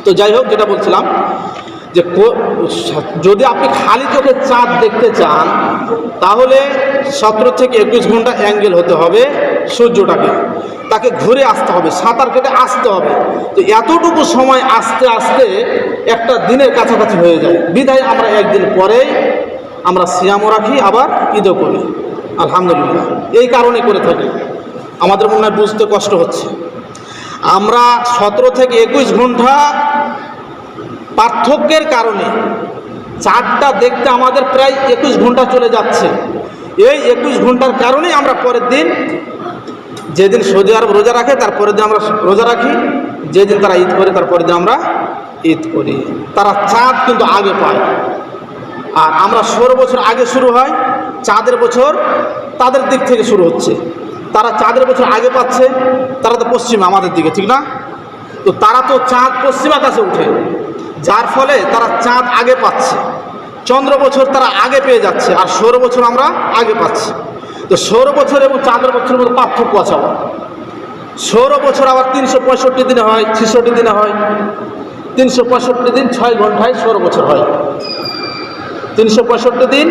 তো যাই হোক, যেটা বলছিলাম যে যদি আপনি খালি চোখে চাঁদ দেখতে চান তাহলে 17 থেকে 21 ঘন্টা অ্যাঙ্গেল হতে হবে সূর্যটাকে, তাকে ঘুরে আসতে হবে, সাঁতার কেটে আসতে হবে। তো এতটুকু সময় আস্তে আস্তে একটা দিনের কাছাকাছি হয়ে যায়, বিধায় আমরা একদিন পরেই আমরা সিয়ামও রাখি, আবার ঈদও করি। আলহামদুলিল্লাহ, এই কারণে করে থাকি। আমাদের মনে হয় বুঝতে কষ্ট হচ্ছে। আমরা 17 থেকে 21 ঘন্টা পার্থক্যের কারণে চাঁদটা দেখতে আমাদের প্রায় 21 ঘন্টা চলে যাচ্ছে। এই 21 ঘন্টার কারণেই আমরা পরের দিন, যেদিন সৌদি আরব রোজা রাখে তার পরের দিন আমরা রোজা রাখি, যেদিন তারা ঈদ করে তার পরের দিন আমরা ঈদ করি। তারা চাঁদ কিন্তু আগে পায়, আর আমরা 16 বছর আগে শুরু হয়, চাঁদের বছর তাদের দিক থেকে শুরু হচ্ছে। তারা চাঁদের বছর আগে পাচ্ছে, তারা তো পশ্চিমে আমাদের দিকে, ঠিক না? তো তারা তো চাঁদ পশ্চিম আকাশে উঠে, যার ফলে তারা চাঁদ আগে পাচ্ছে, চন্দ্র বছর তারা আগে পেয়ে যাচ্ছে, আর 16 বছর আমরা আগে পাচ্ছি। তো 16 বছর এবং চাঁদের বছরের মধ্যে পার্থক্য আছে। আবার 16 বছর আবার 365 দিনে হয়, 66 দিনে হয়। 365 দিন 6 ঘন্টায় 16 বছর হয়। 365 দিন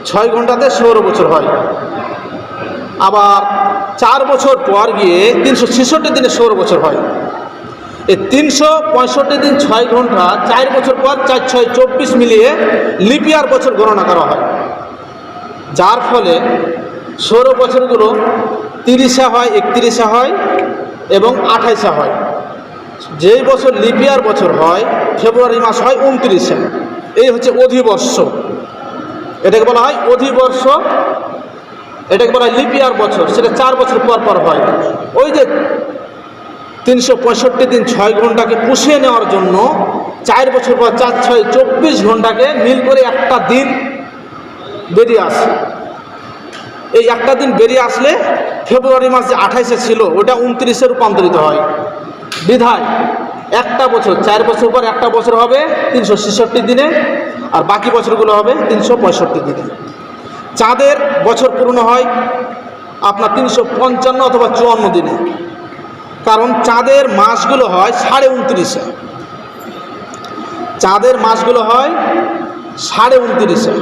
6 ঘন্টাতে 16 বছর হয়। আবার 4 বছর পর গিয়ে 366 দিনে 16 বছর হয়। এই 365 দিন 6 ঘন্টা 4 বছর পর 4 6 24 মিলিয়ে লিপিয়ার বছর গণনা করা হয়, যার ফলে 16 বছরগুলো 30-এ হয়, 31-এ হয় এবং 28-এ হয়। যেই বছর লিপিয়ার বছর হয়, ফেব্রুয়ারি মাস হয় 29-এ। এই হচ্ছে অধিবর্ষ, এটাকে বলা হয় অধিবর্ষ, এটাকে বলা হয় লিপিয়ার বছর। সেটা 4 বছর পর পর হয়। ওই যে 365 দিন 6 ঘন্টাকে পুষিয়ে নেওয়ার জন্য 4 বছর পর 4 6 24 ঘন্টাকে মিল করে একটা দিন বেরিয়ে আসে। এই একটা দিন বেরিয়ে আসলে ফেব্রুয়ারি মাস যে 28-এ ছিল ওটা 29-এ রূপান্তরিত হয়। বিধায় একটা বছর, 4 বছর পর একটা বছর হবে 366 দিনে, আর বাকি বছরগুলো হবে 365 দিনে। চাঁদের বছর পূর্ণ হয় আপনার 355 অথবা 54 দিনে, কারণ চাঁদের মাসগুলো হয় 29.5-এ। চাঁদের মাসগুলো হয় 29.5।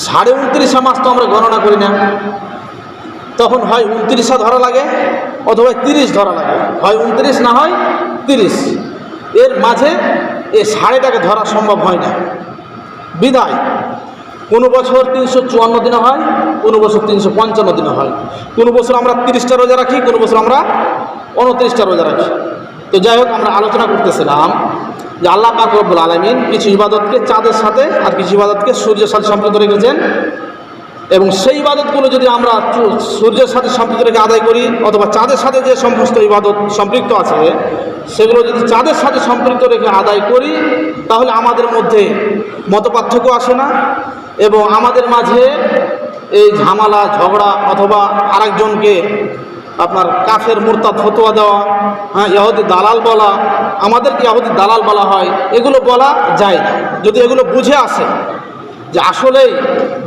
29.5 মাস তো আমরা গণনা করি না, তখন হয় 29 ধরা লাগে অথবা 30 ধরা লাগে, হয় 29 না হয় 30। এর মাঝে এই 5.5টাকে ধরা সম্ভব হয় না। বিদায় কোনো বছর 354 দিনে হয়, কোনো বছর 355 দিনে হয়, কোনো বছর আমরা 30টা রোজা রাখি, কোনো বছর আমরা 29টা রোজা রাখি। তো যাই হোক, আমরা আলোচনা করতেছিলাম যে আল্লাহ পাক রব্বুল আলামিন কিছু ইবাদতকে চাঁদের সাথে আর কিছু ইবাদতকে সূর্যের সাথে সম্পৃক্ত রেখেছেন, এবং সেই ইবাদতগুলো যদি আমরা সূর্যের সাথে সম্পৃক্ত রেখে আদায় করি অথবা চাঁদের সাথে যে সমস্ত ইবাদত সম্পৃক্ত আছে সেগুলো যদি চাঁদের সাথে সম্পৃক্ত রেখে আদায় করি, তাহলে আমাদের মধ্যে মতপার্থক্য আসে না, এবং আমাদের মাঝে এই ঝামেলা ঝগড়া অথবা আরেকজনকে আপনার কাফের মুরতাদ ফতোয়া দেওয়া, ইহুদি দালাল বলা, আমাদেরকে ইহুদি দালাল বলা হয়, এগুলো বলা যায় না। যদি এগুলো বুঝে আসে যে আসলেই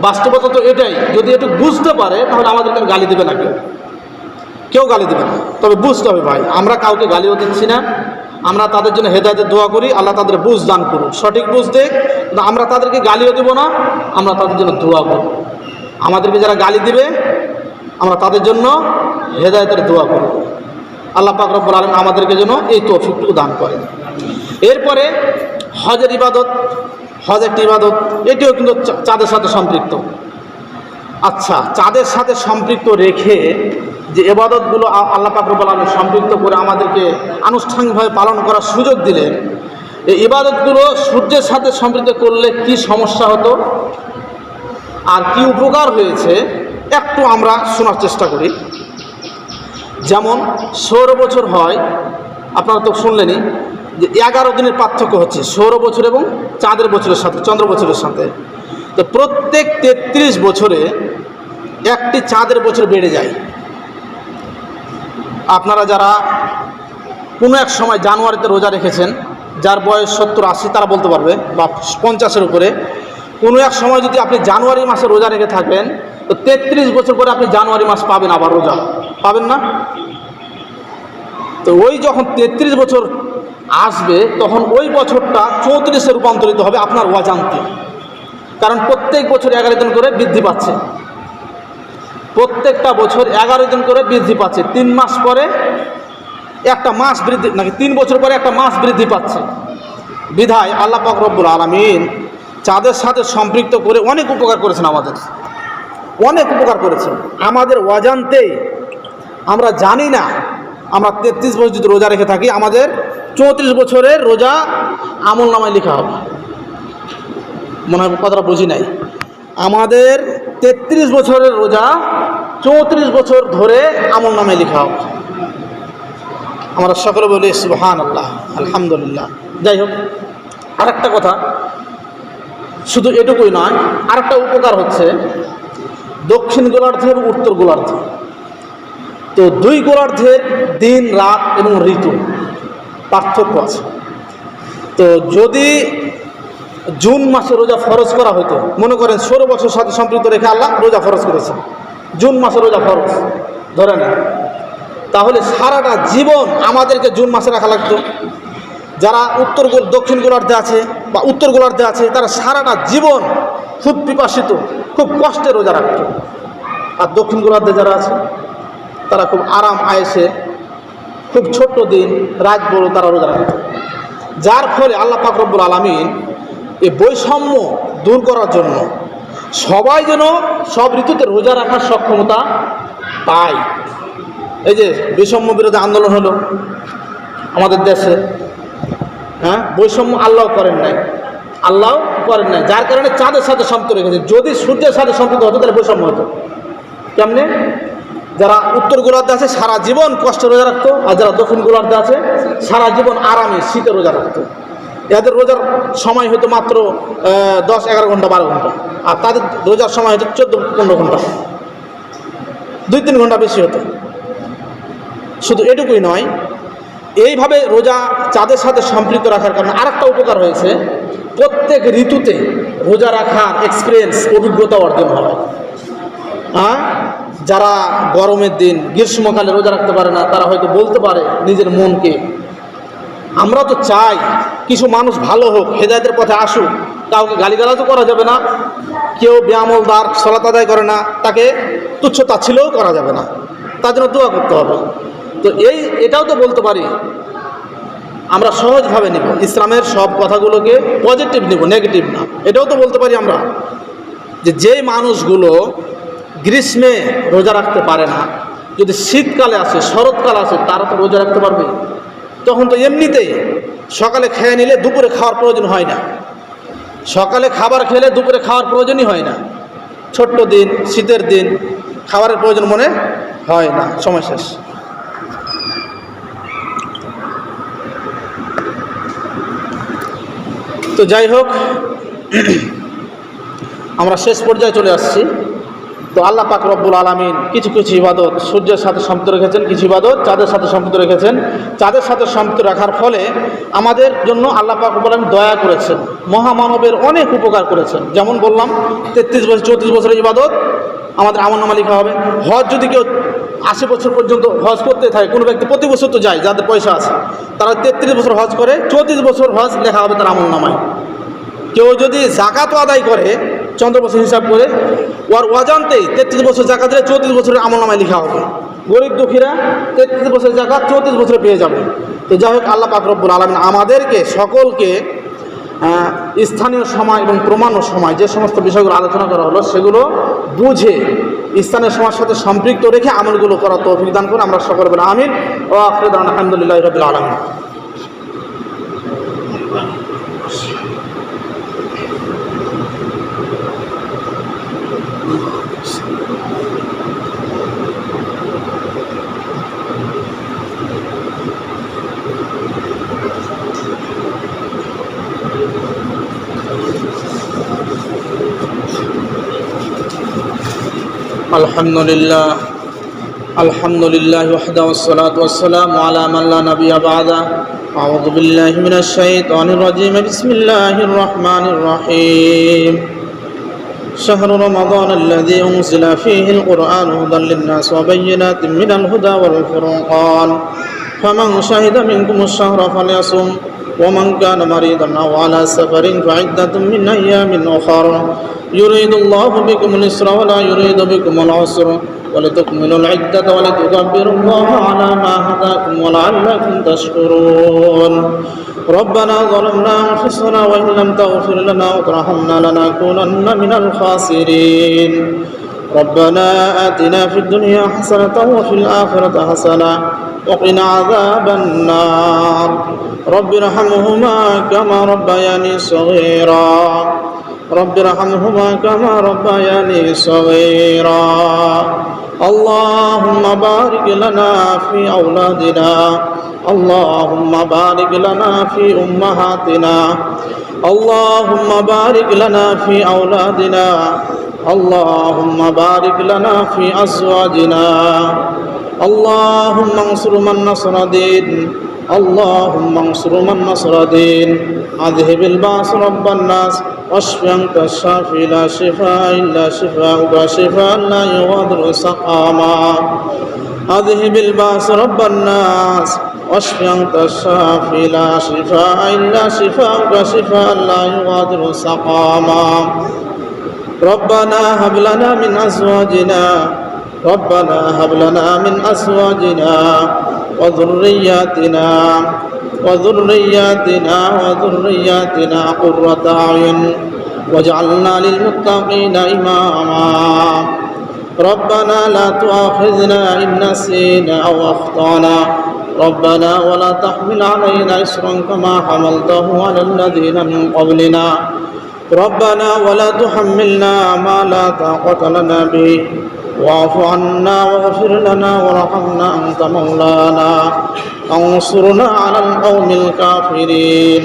বাস্তবতা তো এটাই, যদি একটু বুঝতে পারে তাহলে আমাদেরকে গালি দেবে না, কেউ গালি দেবে না। তবে বুঝতে হবে ভাই, আমরা কাউকে গালিও দিচ্ছি না, আমরা তাদের জন্য হেদায়েতের দোয়া করি, আল্লাহ তাদের বুঝ দান করুন, সঠিক বুঝ দেখ। কিন্তু আমরা তাদেরকে গালিও দেব না, আমরা তাদের জন্য দোয়া করব। আমাদেরকে যারা গালি দিবে আমরা তাদের জন্য হেদায়েতের দোয়া করব। আল্লাহ পাক রব্বুল আলামিন আমাদেরকে যেন এই তৌফিকটুকু দান করেন। এরপরে হজের ইবাদত, হজ একটি ইবাদত, এটিও কিন্তু চাঁদের সাথে সম্পৃক্ত। আচ্ছা, চাঁদের সাথে সম্পৃক্ত রেখে যে ইবাদতগুলো আল্লাহ পাক রব্বুল আলামিন সম্পৃক্ত করে আমাদেরকে আনুষ্ঠানিকভাবে পালন করার সুযোগ দিলেন, এই ইবাদতগুলো সূর্যের সাথে সম্পৃক্ত করলে কি সমস্যা হতো আর কি উপকার হয়েছে একটু আমরা শোনার চেষ্টা করি। যেমন সৌর বছর হয়, আপনারা তো শুনলেনই যে 11 দিনের পার্থক্য হচ্ছে সৌর বছর এবং চাঁদের বছরের সাথে, চন্দ্র বছরের সাথে। তো প্রত্যেক 33 বছরে একটি চাঁদের বছর বেড়ে যায়। আপনারা যারা কোনো এক সময় জানুয়ারিতে রোজা রেখেছেন, যার বয়স 70-80 তারা বলতে পারবে, বা 50-এর উপরে, কোনো এক সময় যদি আপনি জানুয়ারি মাসে রোজা রেখে থাকেন তো 33 বছর পরে আপনি জানুয়ারি মাস পাবেন, আবার রোজা পাবেন না? তো ওই যখন 33 বছর আসবে তখন ওই বছরটা 34-এ রূপান্তরিত হবে আপনার অজান্তে, কারণ প্রত্যেক বছর 11 দিন করে বৃদ্ধি পাচ্ছে, প্রত্যেকটা বছর 11 দিন করে বৃদ্ধি পাচ্ছে। 3 মাস পরে একটা মাস বৃদ্ধি, নাকি 3 বছর পরে একটা মাস বৃদ্ধি পাচ্ছে। বিধায় আল্লাহ পাক রব্বুল আলামিন চাঁদের সাথে সম্পৃক্ত করে অনেক উপকার করেছেন, আমাদের অনেক উপকার করেছেন। আমাদের অজান্তেই আমরা জানি না, আমরা 33 বছর যদি রোজা রেখে থাকি আমাদের 34 বছরের রোজা আমল নামায় লেখা হবে। মনে হয় কথাটা বুঝি নাই। আমাদের 33 বছরের রোজা 34 বছর ধরে আমল নামায় লেখা হবে। আমরা সকলে বলি সুবহানাল্লাহ, আলহামদুলিল্লাহ। যাই হোক, আরেকটা কথা, শুধু এটুকুই নয়, আরেকটা উপকার হচ্ছে দক্ষিণ গোলার্ধ এবং উত্তর গোলার্ধ। তো দুই গোলার্ধের দিন রাত এবং ঋতু পার্থক্য আছে। তো যদি জুন মাসে রোজা ফরজ করা হতো, মনে করেন 16 বছর সাথে সম্পৃক্ত রেখে আল্লাহ রোজা ফরজ করেছে, জুন মাসে রোজা ফরজ ধরে নেন, তাহলে সারাটা জীবন আমাদেরকে জুন মাসে রাখা লাগতো। যারা দক্ষিণ গোলার্ধে আছে বা উত্তর গোলার্ধে আছে তারা সারাটা জীবন খুব পিপাসিত, খুব কষ্টে রোজা রাখত। আর দক্ষিণ গোলার্ধে যারা আছে তারা খুব আরাম আয়েসে, খুব ছোট্ট দিন রাত বড় তারা রোজা রাখত। যার ফলে আল্লাহ পাক রব্বুল আলামিন এই বৈষম্য দূর করার জন্য সবাই যেন সব ঋতুতে রোজা রাখার সক্ষমতা পায়। এই যে বৈষম্য বিরোধী আন্দোলন হলো আমাদের দেশে, বৈষম্য আল্লাহ করেন নাই, আল্লাহ করেন নাই, যার কারণে চাঁদের সাথে সম্পৃক্ত রেখেছে। যদি সূর্যের সাথে সম্পৃক্ত হতো তাহলে বৈষম্য হতো। কেমনে? যারা উত্তর গোলার্ধে আছে সারা জীবন কষ্টে রোজা রাখতো, আর যারা দক্ষিণ গোলার্ধে আছে সারা জীবন আরামে শীতে রোজা রাখতো। এদের রোজার সময় হতো মাত্র 10-11 ঘন্টা 12 ঘন্টা, আর তাদের রোজার সময় হতো 14-15 ঘন্টা, 2-3 ঘন্টা বেশি হতো। শুধু এটুকুই নয়, এইভাবে রোজা চাঁদের সাথে সম্পৃক্ত রাখার কারণে আরেকটা উপকার হয়েছে, প্রত্যেক ঋতুতে রোজা রাখার এক্সপিরিয়েন্স, অভিজ্ঞতা অর্জন হয়। যারা গরমের দিন গ্রীষ্মকালে রোজা রাখতে পারে না তারা হয়তো বলতে পারে নিজের মনকে, আমরা তো চাই কিছু মানুষ ভালো হোক, হেদায়েতের পথে আসুক, কাউকে গালিগালাজও করা যাবে না, কেউ বেআমলদার সালাত আদায় করে না তাকে তুচ্ছ তাচ্ছিল্যও করা যাবে না, তার জন্য দোয়া করতে হবে। তো এটাও তো বলতে পারি আমরা সহজভাবে নিব, ইসলামের সব কথাগুলোকে পজিটিভ নিব, নেগেটিভ না। এটাও তো বলতে পারি আমরা যে মানুষগুলো গ্রীষ্মে রোজা রাখতে পারে না, যদি শীতকালে আসে, শরৎকাল আসে, তারা তো রোজা রাখতে পারবে। তখন তো এমনিতেই সকালে খেয়ে নিলে দুপুরে খাওয়ার প্রয়োজন হয় না, সকালে খাবার খেলে দুপুরে খাওয়ার প্রয়োজনই হয় না। ছোট্ট দিন, শীতের দিন খাবারের প্রয়োজন মনে হয় না, সময় শেষ। তো যাই হোক, আমরা শেষ পর্যায়ে চলে আসছি। তো আল্লাহ পাক রব্বুল আলামিন কিছু কিছু ইবাদত সূর্যের সাথে সম্পৃক্ত রেখেছেন, কিছু ইবাদত চাঁদের সাথে সম্পৃক্ত রেখেছেন। চাঁদের সাথে সম্পৃক্ত রাখার ফলে আমাদের জন্য আল্লাহ পাক রব্বুল আলামিন দয়া করেছেন, মহামানবের অনেক উপকার করেছেন। যেমন বললাম 33 বছর 34 বছরের ইবাদত আমাদের আমলনামা লেখা হবে। হজ যদি কেউ 80 বছর পর্যন্ত হজ করতে থাকে, কোনো ব্যক্তি প্রতি বছর তো যায়, যাদের পয়সা আছে তারা 33 বছর হজ করে, 34 বছর হজ লেখা হবে তার আমলনামায়। কেউ যদি জাকাতও আদায় করে চন্দ্র বছর হিসাব করে, ওর অজান্তেই 33 বছর জাকাত দিলে 34 বছরের আমলনামায় লেখা হবে। গরিব দুঃখীরা 33 বছরের জাকাত 34 বছরে পেয়ে যাবে। তো যাই হোক, আল্লাহ পাক রব্বুল আলামিন আমাদেরকে সকলকে স্থানীয় সময় এবং প্রমাণ সময় যে সমস্ত বিষয়গুলো আলোচনা করা হলো সেগুলো বুঝে স্থানীয় সমাজের সাথে সম্পৃক্ত রেখে আমলগুলো করার তৌফিক দান করে আমরা সকলে বলি আমিন। ও আখিরু দাওয়ানা আলহামদুলিল্লাহি রাব্বিল আলামিন। আলহামদুলিল্লাহ ওয়াহদাহু ওয়াসসালাতু ওয়াসসালামু আলা মান লা নাবিয়্যা বা'দা। আউযু বিল্লাহি মিনাশ শাইতানির রাজীম। বিসমিল্লাহির রাহমানির রাহিম। শাহরু রমাদান আল্লাযী উনজিলা ফীহিল কুরআনু হুদাল লিন-নাস ওয়া বায়্যিনাতিন মিনাল হুদা ওয়াল ফুরকান। ফামান শাহিদা মিনকুমুশ শাহরা ফালইয়াসুম ওয়া মান কানা মারিদান আও আলা সাফারিন ফা'iদ্দাতুম মিন আইয়ামিন উখার। ইউরিদুল্লাহু বিকুমুল ইসরা ওয়া লা ইউরিদু বিকুমুল উসরা ولتكملوا العدة ولتكبروا الله على ما هداكم ولعلكم تشكرون. ربنا ظلمنا أنفسنا وإن لم تغفر لنا وترحمنا لنكونن من الخاسرين. ربنا آتنا في الدنيا حسنة وفي الآخرة حسنة وقنا عذاب النار. رب ارحمهما كما ربياني صغيرا. رب ارحمهما كما ربياني صغيرا. اللهم بارك لنا في أولادنا. اللهم بارك لنا في أمهاتنا. اللهم بارك لنا في أولادنا. اللهم بارك لنا في أزواجنا. اللهم انصر من نصر دين. اللهم انصر من نصر دين. اذهب الباس رب الناس واشف أنت الشافي لا شفاء إلا شفاءك شفاء لا يغادر سقما. اذهب الباس رب الناس واشف أنت الشافي لا شفاء إلا شفاءك شفاء لا يغادر سقما. ربنا هب لنا من أزواجنا. ربنا هب لنا من أزواجنا وذرياتنا قرة أعين واجعلنا للمتقين إماما. ربنا لا تؤاخذنا إن نسينا أو أخطأنا. ربنا ولا تحمل علينا إصرا كما حملته على الذين من قبلنا. ربنا ولا تحملنا ما لا طاقة لنا به. واعف عنا واغفر لنا وارحمنا أنت مولانا. انصرنا على القوم الكافرين.